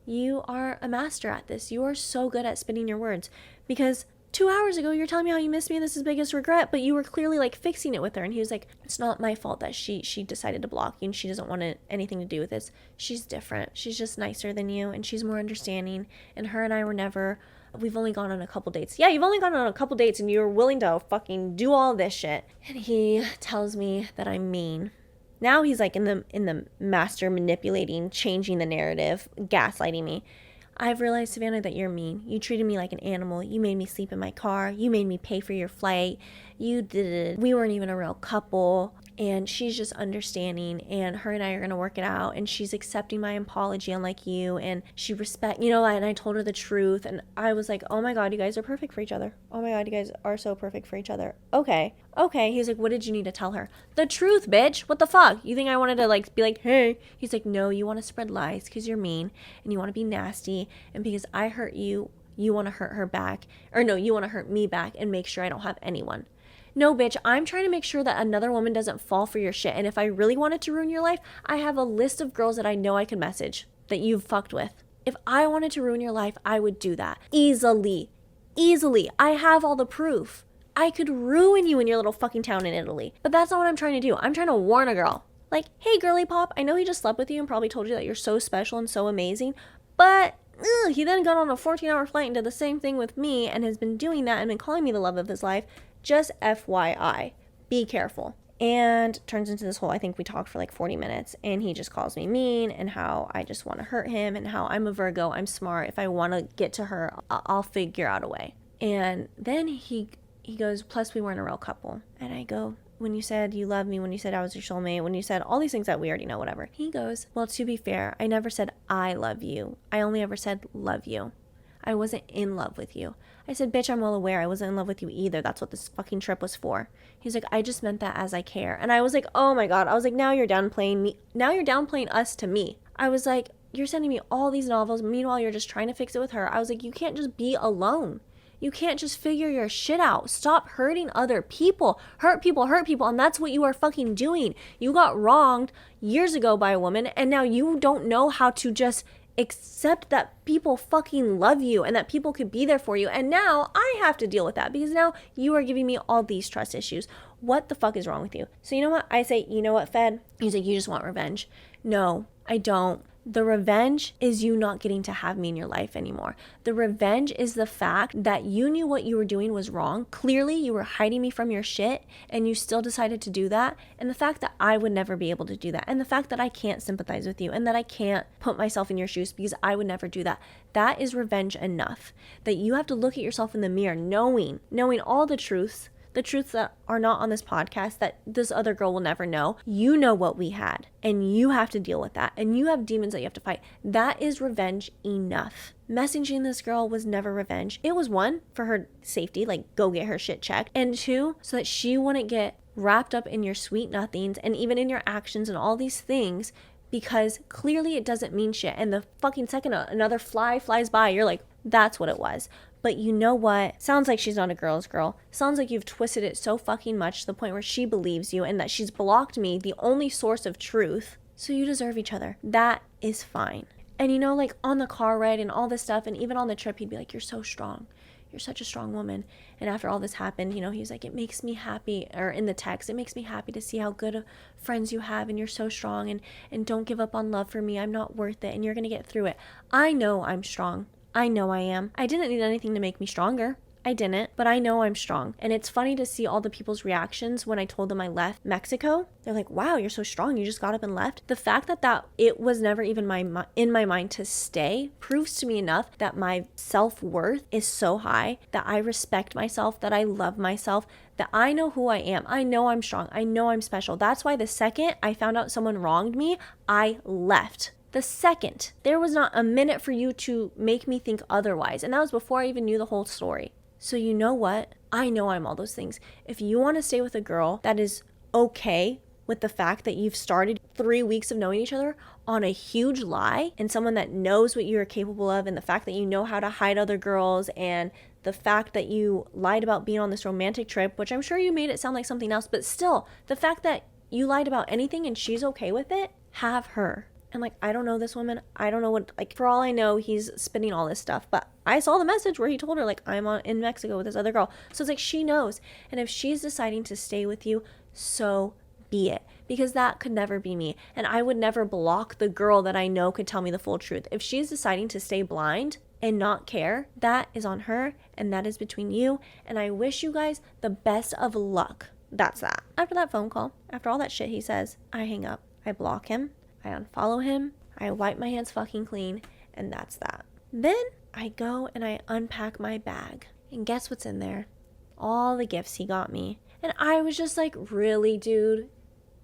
You are a master at this. You are so good at spinning your words because 2 hours ago, you're telling me how you miss me and this is his biggest regret, but you were clearly like fixing it with her. And he was like, "It's not my fault that she decided to block you and she doesn't want anything to do with this. She's different. She's just nicer than you and she's more understanding. And her and I we've only gone on a couple dates." Yeah, you've only gone on a couple dates and you're willing to fucking do all this shit. And he tells me that I'm mean. Now he's like in the master manipulating, changing the narrative, gaslighting me. "I've realized, Savannah, that you're mean. You treated me like an animal. You made me sleep in my car. You made me pay for your flight. We weren't even a real couple. And she's just understanding and her and I are going to work it out. And she's accepting my apology unlike you. And she and I told her the truth. And I was like, oh my God, you guys are perfect for each other. Oh my God, you guys are so perfect for each other. Okay. He's like, "What did you need to tell her?" "The truth, bitch. What the fuck? You think I wanted to like be like, hey?" He's like, "No, you want to spread lies because you're mean and you want to be nasty. And because I hurt you, you want to hurt her back. Or no, you want to hurt me back and make sure I don't have anyone." No, bitch, I'm trying to make sure that another woman doesn't fall for your shit. And if I really wanted to ruin your life, I have a list of girls that I know I could message that you've fucked with. If I wanted to ruin your life, I would do that. Easily. I have all the proof. I could ruin you in your little fucking town in Italy. But that's not what I'm trying to do. I'm trying to warn a girl. Like, "Hey, girly pop, I know he just slept with you and probably told you that you're so special and so amazing, but he then got on a 14-hour flight and did the same thing with me and has been doing that and been calling me the love of his life. Just FYI, be careful." And turns into this whole, I think we talked for like 40 minutes and he just calls me mean and how I just want to hurt him and how I'm a Virgo, I'm smart. If I want to get to her, I'll figure out a way. And then he goes, "Plus we weren't a real couple." And I go, "When you said you loved me, when you said I was your soulmate, when you said all these things that we already know, whatever." He goes, "Well, to be fair, I never said I love you. I only ever said love you. I wasn't in love with you." I said, "Bitch, I'm well aware I wasn't in love with you either. That's what this fucking trip was for." He's like, "I just meant that as I care." And I was like, oh my God. I was like, now you're downplaying me. Now you're downplaying us to me. I was like, you're sending me all these novels. Meanwhile, you're just trying to fix it with her. I was like, you can't just be alone. You can't just figure your shit out. Stop hurting other people. Hurt people. And that's what you are fucking doing. You got wronged years ago by a woman and now you don't know how to just accept that people fucking love you and that people could be there for you. And now I have to deal with that because now you are giving me all these trust issues. What the fuck is wrong with you? So you know what? I say, you know what, Fed? He's like, "You just want revenge." No, I don't. The revenge is you not getting to have me in your life anymore. The revenge is the fact that you knew what you were doing was wrong. Clearly, you were hiding me from your shit and you still decided to do that. And the fact that I would never be able to do that. And the fact that I can't sympathize with you and that I can't put myself in your shoes because I would never do that. That is revenge enough. That you have to look at yourself in the mirror knowing all the truths the truths that are not on this podcast that this other girl will never know. You know what we had, and you have to deal with that, and you have demons that you have to fight. That is revenge enough. Messaging this girl was never revenge. It was, one, for her safety, like go get her shit checked, and two, so that she wouldn't get wrapped up in your sweet nothings and even in your actions and all these things, because clearly it doesn't mean shit. And the fucking second another fly flies by, you're like, that's what it was. But you know what? Sounds like she's not a girl's girl. Sounds like you've twisted it so fucking much to the point where she believes you and that she's blocked me, the only source of truth. So you deserve each other. That is fine. And you know, like on the car ride and all this stuff, and even on the trip, he'd be like, you're so strong. You're such a strong woman. And after all this happened, you know, he was like, it makes me happy, or in the text, it makes me happy to see how good of friends you have, and you're so strong, and don't give up on love for me. I'm not worth it, and you're going to get through it. I know I'm strong. I know I am. I didn't need anything to make me stronger. I didn't, but I know I'm strong. And it's funny to see all the people's reactions when I told them I left Mexico. They're like, wow, you're so strong. You just got up and left. The fact that it was never even in my mind to stay proves to me enough that my self-worth is so high, that I respect myself, that I love myself, that I know who I am. I know I'm strong. I know I'm special. That's why the second I found out someone wronged me, I left. The second. There was not a minute for you to make me think otherwise. And that was before I even knew the whole story. So you know what? I know I'm all those things. If you want to stay with a girl that is okay with the fact that you've started 3 weeks of knowing each other on a huge lie, and someone that knows what you're capable of, and the fact that you know how to hide other girls, and the fact that you lied about being on this romantic trip, which I'm sure you made it sound like something else, but still, the fact that you lied about anything and she's okay with it, have her. And like, I don't know this woman. I don't know what, like, for all I know, he's spinning all this stuff. But I saw the message where he told her, like, I'm in Mexico with this other girl. So it's like, she knows. And if she's deciding to stay with you, so be it. Because that could never be me. And I would never block the girl that I know could tell me the full truth. If she's deciding to stay blind and not care, that is on her. And that is between you. And I wish you guys the best of luck. That's that. After that phone call, after all that shit he says, I hang up. I block him. I unfollow him, I wipe my hands fucking clean, and that's that. Then I go and I unpack my bag. And guess what's in there? All the gifts he got me. And I was just like, really, dude?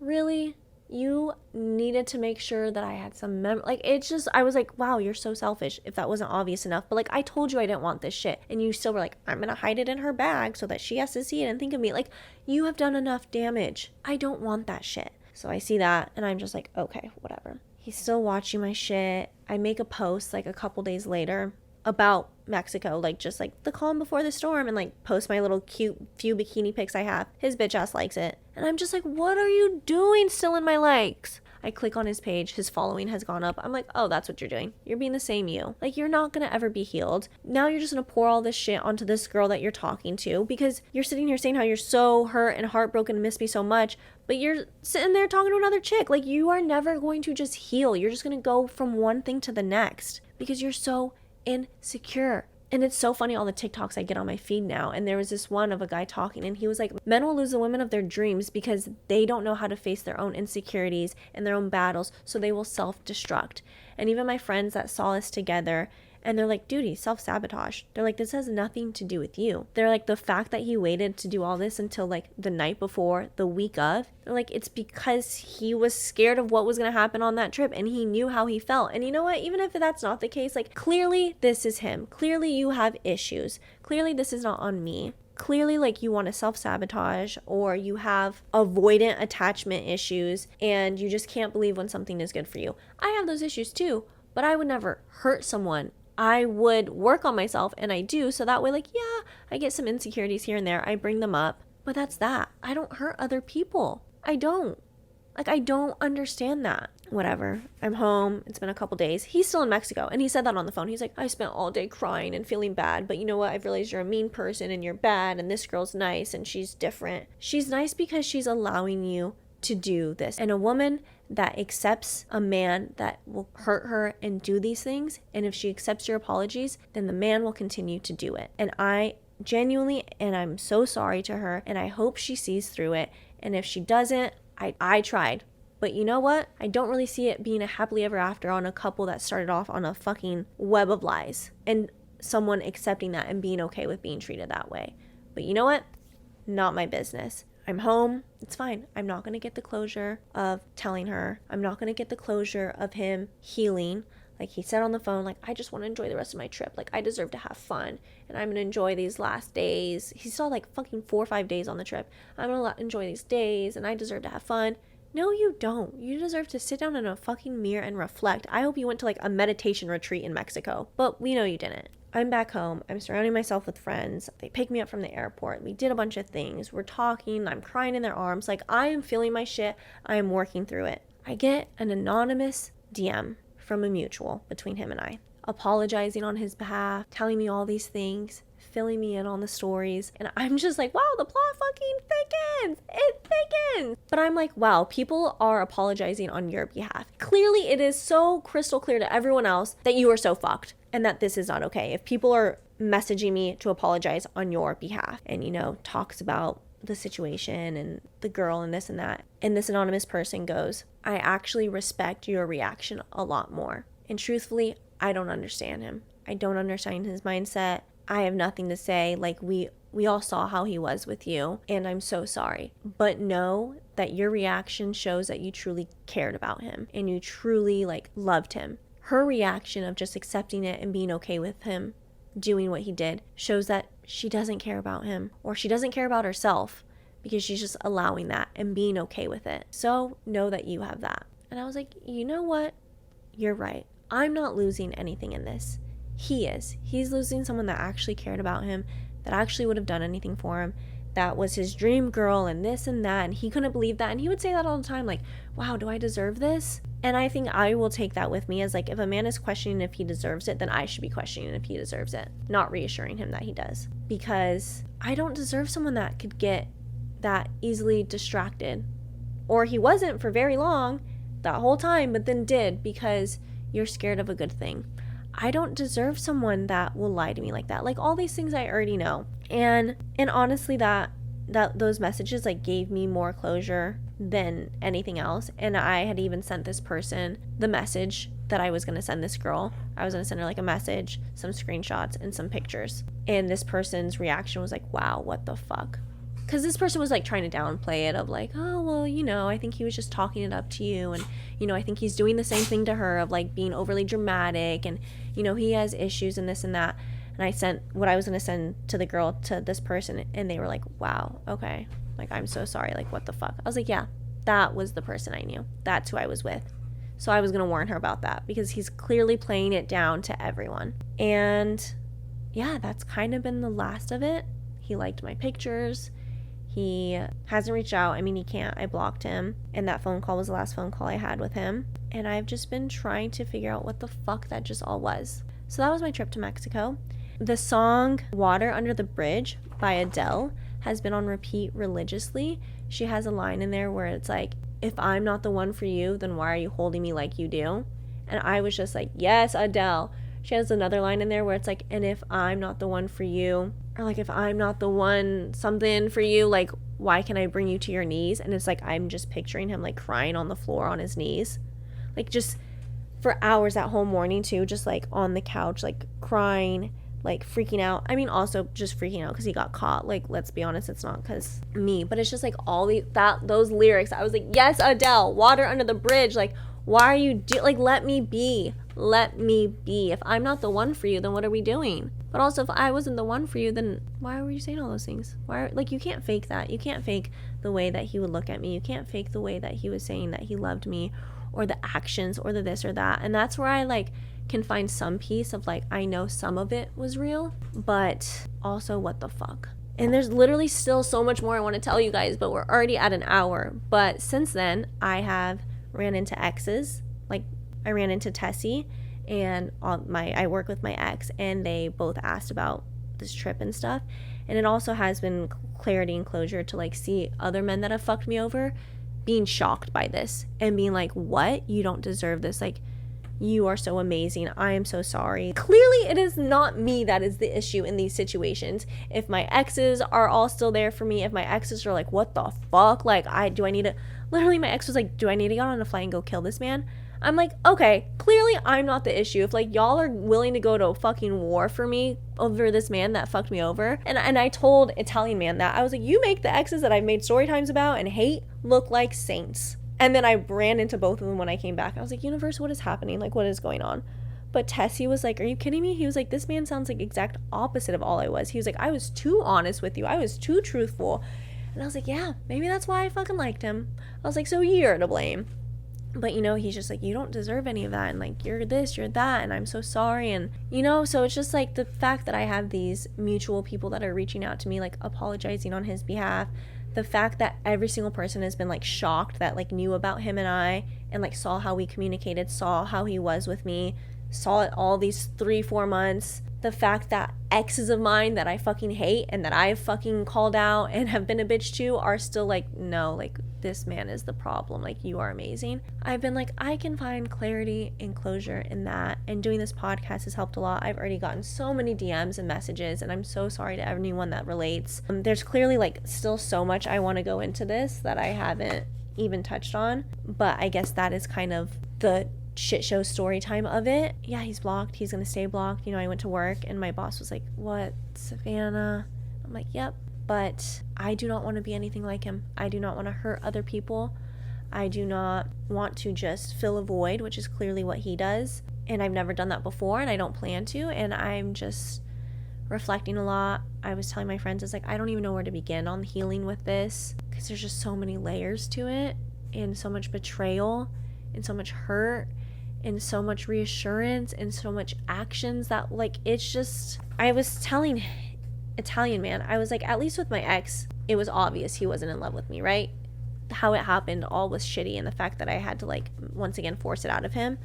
Really? You needed to make sure that I had some like, it's just, I was like, wow, you're so selfish, if that wasn't obvious enough. But like, I told you I didn't want this shit. And you still were like, I'm gonna hide it in her bag so that she has to see it and think of me. Like, you have done enough damage. I don't want that shit. So I see that and I'm just like, okay, whatever. He's still watching my shit. I make a post like a couple days later about Mexico, like just like the calm before the storm, and like post my little cute few bikini pics I have. His bitch ass likes it. And I'm just like, what are you doing still in my likes? I click on his page, his following has gone up. I'm like, oh, that's what you're doing. You're being the same you. Like, you're not gonna ever be healed. Now you're just gonna pour all this shit onto this girl that you're talking to because you're sitting here saying how you're so hurt and heartbroken and miss me so much, but you're sitting there talking to another chick. Like, you are never going to just heal. You're just gonna go from one thing to the next because you're so insecure. And it's so funny, all the TikToks I get on my feed now. And there was this one of a guy talking, and he was like, men will lose the women of their dreams because they don't know how to face their own insecurities and their own battles, so they will self-destruct. And even my friends that saw us together, and they're like, dude, he self-sabotaged. They're like, this has nothing to do with you. They're like, the fact that he waited to do all this until like the night before, the week of, they're like, it's because he was scared of what was going to happen on that trip, and he knew how he felt. And you know what? Even if that's not the case, like, clearly this is him. Clearly you have issues. Clearly this is not on me. Clearly, like, you want to self-sabotage, or you have avoidant attachment issues, and you just can't believe when something is good for you. I have those issues too, but I would never hurt someone. I would work on myself, and I do, so that way, like, yeah, I get some insecurities here and there. I bring them up, but that's that. I don't hurt other people. I don't. Like, I don't understand that. Whatever. I'm home. It's been a couple days. He's still in Mexico, and he said that on the phone. He's like, I spent all day crying and feeling bad, but you know what? I've realized you're a mean person, and you're bad, and this girl's nice, and she's different. She's nice because she's allowing you to do this. And a woman that accepts a man that will hurt her and do these things, and if she accepts your apologies, then the man will continue to do it. And I genuinely, and I'm so sorry to her, and I hope she sees through it. And if she doesn't, I tried. But you know what? I don't really see it being a happily ever after on a couple that started off on a fucking web of lies, and someone accepting that and being okay with being treated that way. But you know what? not my business. I'm home. It's fine. I'm not going to get the closure of telling her. I'm not going to get the closure of him healing. Like he said on the phone, like, I just want to enjoy the rest of my trip. Like, I deserve to have fun. And I'm going to enjoy these last days. He still like fucking 4 or 5 days on the trip. I'm going to enjoy these days and I deserve to have fun. No, you don't. You deserve to sit down in a fucking mirror and reflect. I hope you went to like a meditation retreat in Mexico. But we know you didn't. I'm back home. I'm surrounding myself with friends. They picked me up from the airport. We did a bunch of things. We're talking. I'm crying in their arms. Like, I am feeling my shit. I am working through it. I get an anonymous DM from a mutual between him and I, apologizing on his behalf, telling me all these things, filling me in on the stories. And I'm just like, wow, the plot fucking thickens. It thickens. But I'm like, wow, people are apologizing on your behalf. Clearly, it is so crystal clear to everyone else that you are so fucked and that this is not okay. If people are messaging me to apologize on your behalf and, you know, talks about the situation and the girl and this and that. And this anonymous person goes, I actually respect your reaction a lot more. And truthfully, I don't understand him. I don't understand his mindset. I have nothing to say. Like, we all saw how he was with you, and I'm so sorry. But know that your reaction shows that you truly cared about him and you truly like loved him. Her reaction of just accepting it and being okay with him doing what he did shows that she doesn't care about him, or she doesn't care about herself, because she's just allowing that and being okay with it. So know that you have that. And I was like, you know what? You're right. I'm not losing anything in this. He is. He's losing someone that actually cared about him, that actually would have done anything for him, that was his dream girl and this and that. And he couldn't believe that. And he would say that all the time, like, wow, do I deserve this? And I think I will take that with me as like, if a man is questioning if he deserves it, then I should be questioning if he deserves it, not reassuring him that he does. Because I don't deserve someone that could get that easily distracted. Or he wasn't for very long, that whole time, but then did because you're scared of a good thing. I don't deserve someone that will lie to me like that. Like, all these things I already know. And honestly, that those messages like gave me more closure than anything else. And I had even sent this person the message that I was going to send this girl. I was going to send her like a message, some screenshots, and some pictures. And this person's reaction was like, wow, what the fuck? Because this person was like trying to downplay it of like, oh, well, you know, I think he was just talking it up to you. And, you know, I think he's doing the same thing to her of like being overly dramatic. And, you know, he has issues and this and that. And I sent what I was going to send to the girl to this person. And they were like, wow, okay. Like, I'm so sorry. Like, what the fuck? I was like, yeah, that was the person I knew. That's who I was with. So I was going to warn her about that because he's clearly playing it down to everyone. And yeah, that's kind of been the last of it. He liked my pictures. He hasn't reached out. I mean, he can't. I blocked him. And that phone call was the last phone call I had with him. And I've just been trying to figure out what the fuck that just all was. So that was my trip to Mexico. The song Water Under the Bridge by Adele has been on repeat religiously. She has a line in there where it's like, if I'm not the one for you, then why are you holding me like you do? And I was just like, yes, Adele. She has another line in there where it's like, and if I'm not the one for you, or like, if I'm not the one something for you, like, why can I bring you to your knees? And it's like, I'm just picturing him like crying on the floor on his knees. Like, just for hours that whole morning too, just like on the couch, like crying, like freaking out. I mean, also just freaking out because he got caught. Like, let's be honest, it's not because me, but it's just like all those lyrics. I was like, yes, Adele, Water Under the Bridge. Like, why are you like, let me be. If I'm not the one for you, then what are we doing? But also, if I wasn't the one for you, then why were you saying all those things? Like, you can't fake that. You can't fake the way that he would look at me. You can't fake the way that he was saying that he loved me, or the actions, or the this or that. And that's where I like can find some peace of like, I know some of it was real, but also what the fuck. And there's literally still so much more I want to tell you guys, but we're already at an hour. But since then, I have ran into exes. Like, I ran into Tessie, and I work with my ex, and they both asked about this trip and stuff. And it also has been clarity and closure to like see other men that have fucked me over being shocked by this and being like, what? You don't deserve this. Like, you are so amazing. I am so sorry. Clearly, it is not me that is the issue in these situations. If my exes are all still there for me, if my exes are like, what the fuck? Like, literally my ex was like, do I need to get on a flight and go kill this man? I'm like, okay, clearly I'm not the issue. If like y'all are willing to go to fucking war for me over this man that fucked me over. And I told Italian man that. I was like, you make the exes that I've made story times about and hate look like saints. And then I ran into both of them when I came back. I was like, universe, what is happening? Like, what is going on? But Tessie was like, are you kidding me? He was like, this man sounds like exact opposite of all I was. He was like, I was too honest with you. I was too truthful. And I was like, yeah, maybe that's why I fucking liked him. I was like, so you're to blame. But, you know, he's just like, you don't deserve any of that. And like, you're this, you're that. And I'm so sorry. And, you know, so it's just like the fact that I have these mutual people that are reaching out to me, like apologizing on his behalf. The fact that every single person has been like shocked that like knew about him and I, and like saw how we communicated, saw how he was with me, saw it all these 3-4 months. The fact that exes of mine that I fucking hate and that I fucking called out and have been a bitch to are still like, no, like this man is the problem. Like, you are amazing. I've been like, I can find clarity and closure in that. And doing this podcast has helped a lot. I've already gotten so many DMs and messages, and I'm so sorry to anyone that relates. There's clearly like still so much I want to go into this that I haven't even touched on. But I guess that is kind of the shit show story time of it. Yeah, he's blocked. He's gonna stay blocked. You know, I went to work and my boss was like, what, Savannah? I'm like, yep. But I do not want to be anything like him. I do not want to hurt other people. I do not want to just fill a void, which is clearly what he does. And I've never done that before, and I don't plan to. And I'm just reflecting a lot. I was telling my friends, it's like, I don't even know where to begin on healing with this, because there's just so many layers to it, and so much betrayal, and so much hurt, and so much reassurance, and so much actions that, like, it's just, I was telling Italian man, I was like, at least with my ex, it was obvious he wasn't in love with me, right? How it happened all was shitty, and the fact that I had to, like, once again force it out of him,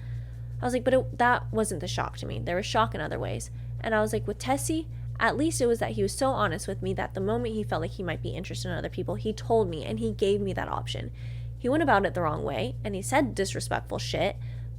I was like, but that wasn't the shock to me. There was shock in other ways. And I was like, with Tessie, at least it was that he was so honest with me that the moment he felt like he might be interested in other people, he told me, and he gave me that option. He went about it the wrong way, and he said disrespectful shit,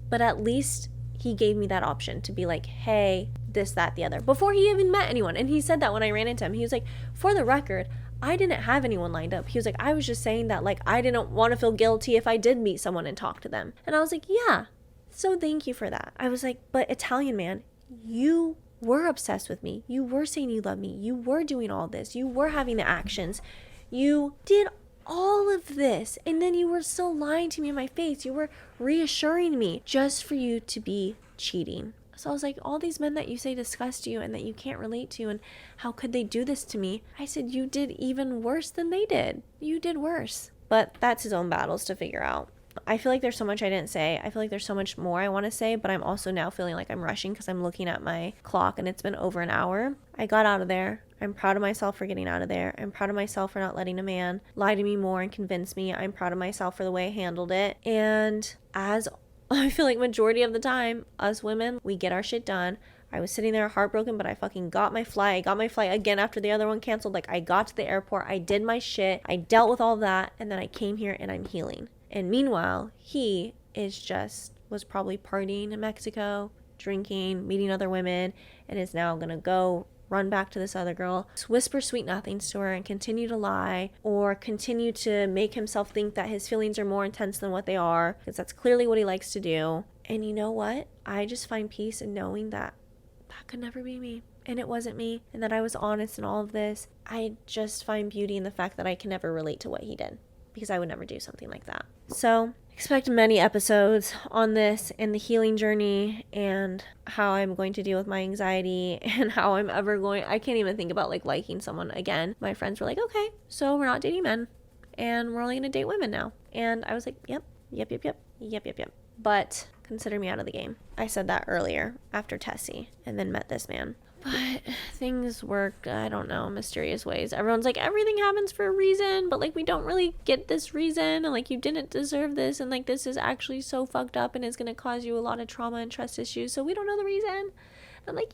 but at least he gave me that option to be like, hey, this, that, the other, before he even met anyone. And he said that when I ran into him. He was like, for the record, I didn't have anyone lined up. He was like, I was just saying that, like, I didn't want to feel guilty if I did meet someone and talk to them. And I was like, yeah, so thank you for that. I was like, but Italian man, you were obsessed with me. You were saying you love me. You were doing all this. You were having the actions. You did all of this, and then you were still lying to me in my face. You were reassuring me just for you to be cheating. So I was like, all these men that you say disgust you and that you can't relate to, and how could they do this to me? I said, you did even worse than they did. You did worse. But that's his own battles to figure out. I feel like there's so much I didn't say. I feel like there's so much more I want to say, but I'm also now feeling like I'm rushing because I'm looking at my clock and it's been over an hour. I got out of there. I'm proud of myself for getting out of there. I'm proud of myself for not letting a man lie to me more and convince me. I'm proud of myself for the way I handled it. And as I feel like majority of the time, us women, we get our shit done. I was sitting there heartbroken, but I fucking got my flight. I got my flight again after the other one canceled. Like, I got to the airport. I did my shit. I dealt with all that. And then I came here and I'm healing. And meanwhile, he was probably partying in Mexico, drinking, meeting other women, and is now going to go run back to this other girl, whisper sweet nothings to her and continue to lie, or continue to make himself think that his feelings are more intense than what they are, because that's clearly what he likes to do. And you know what? I just find peace in knowing that that could never be me. And it wasn't me, and that I was honest in all of this. I just find beauty in the fact that I can never relate to what he did, because I would never do something like that. So expect many episodes on this and the healing journey, and how I'm going to deal with my anxiety, and how I'm ever I can't even think about like liking someone again. My friends were like, okay, so we're not dating men and we're only going to date women now. And I was like, yep. But consider me out of the game. I said that earlier after Tessie and then met this man. But things worked, I don't know, mysterious ways. Everyone's like, everything happens for a reason, but like we don't really get this reason, and like you didn't deserve this, and like this is actually so fucked up and is going to cause you a lot of trauma and trust issues, so we don't know the reason. And I'm like,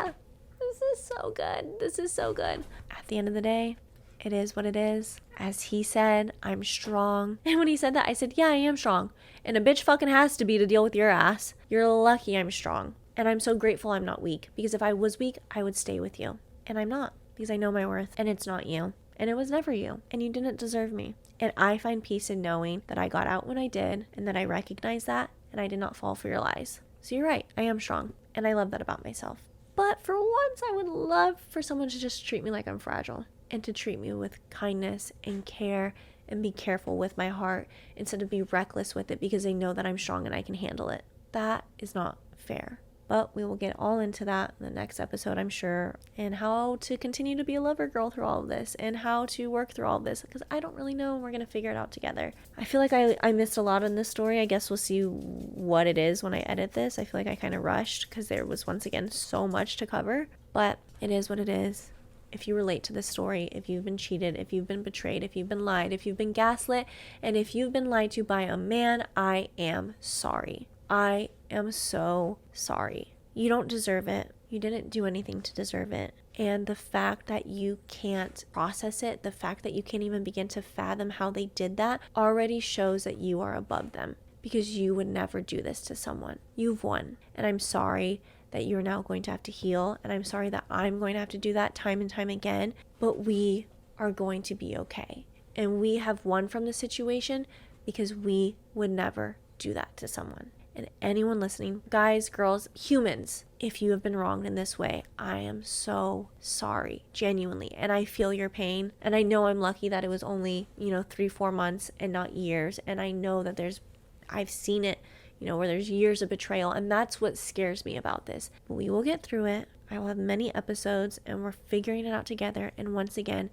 yeah, this is so good. This is so good. At the end of the day, it is what it is. As he said, I'm strong. And when he said that, I said, yeah, I am strong. And a bitch fucking has to be to deal with your ass. You're lucky I'm strong. And I'm so grateful I'm not weak, because if I was weak, I would stay with you. And I'm not, because I know my worth, and it's not you. And it was never you, and you didn't deserve me. And I find peace in knowing that I got out when I did, and that I recognize that, and I did not fall for your lies. So you're right, I am strong, and I love that about myself. But for once, I would love for someone to just treat me like I'm fragile and to treat me with kindness and care and be careful with my heart instead of be reckless with it because they know that I'm strong and I can handle it. That is not fair. But we will get all into that in the next episode, I'm sure, and how to continue to be a lover girl through all of this and how to work through all of this, because I don't really know, and we're going to figure it out together. I feel like I missed a lot in this story. I guess we'll see what it is when I edit this. I feel like I kind of rushed because there was, once again, so much to cover, but it is what it is. If you relate to this story, if you've been cheated, if you've been betrayed, if you've been lied, if you've been gaslit, and if you've been lied to by a man, I am sorry. I am so sorry. You don't deserve it. You didn't do anything to deserve it. And the fact that you can't process it, the fact that you can't even begin to fathom how they did that already shows that you are above them, because you would never do this to someone. You've won. And I'm sorry that you're now going to have to heal. And I'm sorry that I'm going to have to do that time and time again. But we are going to be okay. And we have won from the situation because we would never do that to someone. And anyone listening, guys, girls, humans, if you have been wronged in this way, I am so sorry, genuinely. And I feel your pain. And I know I'm lucky that it was only, 3-4 months and not years. And I know that I've seen it, where there's years of betrayal. And that's what scares me about this. But we will get through it. I will have many episodes and we're figuring it out together. And once again,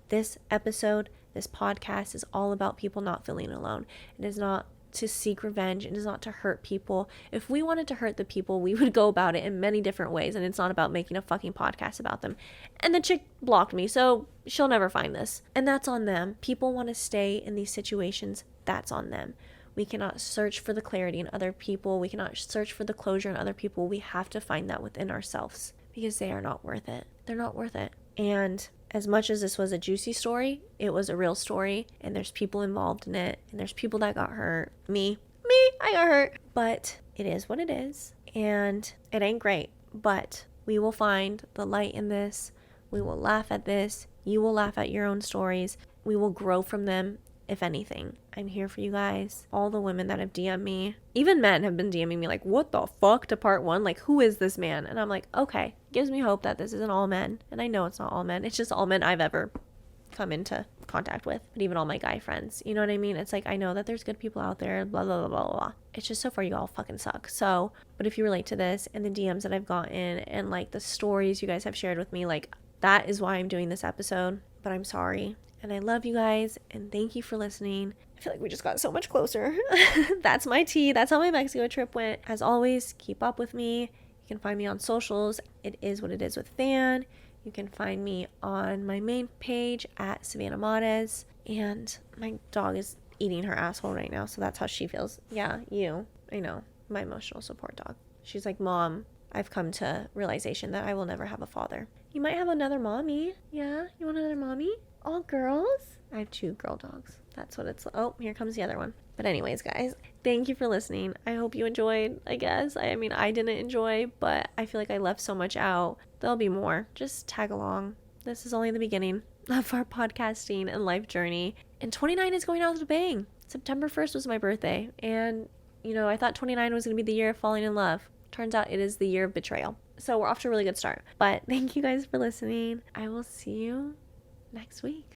this episode, this podcast is all about people not feeling alone. It is not to seek revenge. It is not to hurt people. If we wanted to hurt the people, we would go about it in many different ways, and it's not about making a fucking podcast about them. And the chick blocked me, so she'll never find this. And that's on them. People want to stay in these situations. That's on them. We cannot search for the clarity in other people. We cannot search for the closure in other people. We have to find that within ourselves because they are not worth it. They're not worth it. And as much as this was a juicy story, it was a real story, and there's people involved in it, and there's people that got hurt. Me, I got hurt. But it is what it is, and it ain't great. But we will find the light in this. We will laugh at this. You will laugh at your own stories. We will grow from them, if anything. I'm here for you guys. All the women that have DM'd me, even men have been DMing me like, what the fuck to part 1? Like, who is this man? And I'm like, okay, gives me hope that this isn't all men. And I know it's not all men. It's just all men I've ever come into contact with. But even all my guy friends, you know what I mean? It's like, I know that there's good people out there, blah, blah, blah, blah, blah. It's just so far you all fucking suck. So, but if you relate to this and the DMs that I've gotten and like the stories you guys have shared with me, like that is why I'm doing this episode. But I'm sorry. And I love you guys, and thank you for listening. I feel like we just got so much closer. That's my tea. That's how my Mexico trip went. As always, keep up with me. You can find me on socials. It is what it is with Fan. You can find me on my main page at Savannahmares. And my dog is eating her asshole right now, so that's how she feels. Yeah, you. I know. My emotional support dog. She's like, Mom, I've come to realization that I will never have a father. You might have another mommy. Yeah? You want another mommy? All girls? I have 2 girl dogs. That's what it's... Oh, here comes the other one. But anyways, guys, thank you for listening. I hope you enjoyed, I guess. I mean, I didn't enjoy, but I feel like I left so much out. There'll be more. Just tag along. This is only the beginning of our podcasting and life journey. And 29 is going out with a bang. September 1st was my birthday. And, I thought 29 was going to be the year of falling in love. Turns out it is the year of betrayal. So we're off to a really good start. But thank you guys for listening. I will see you next week.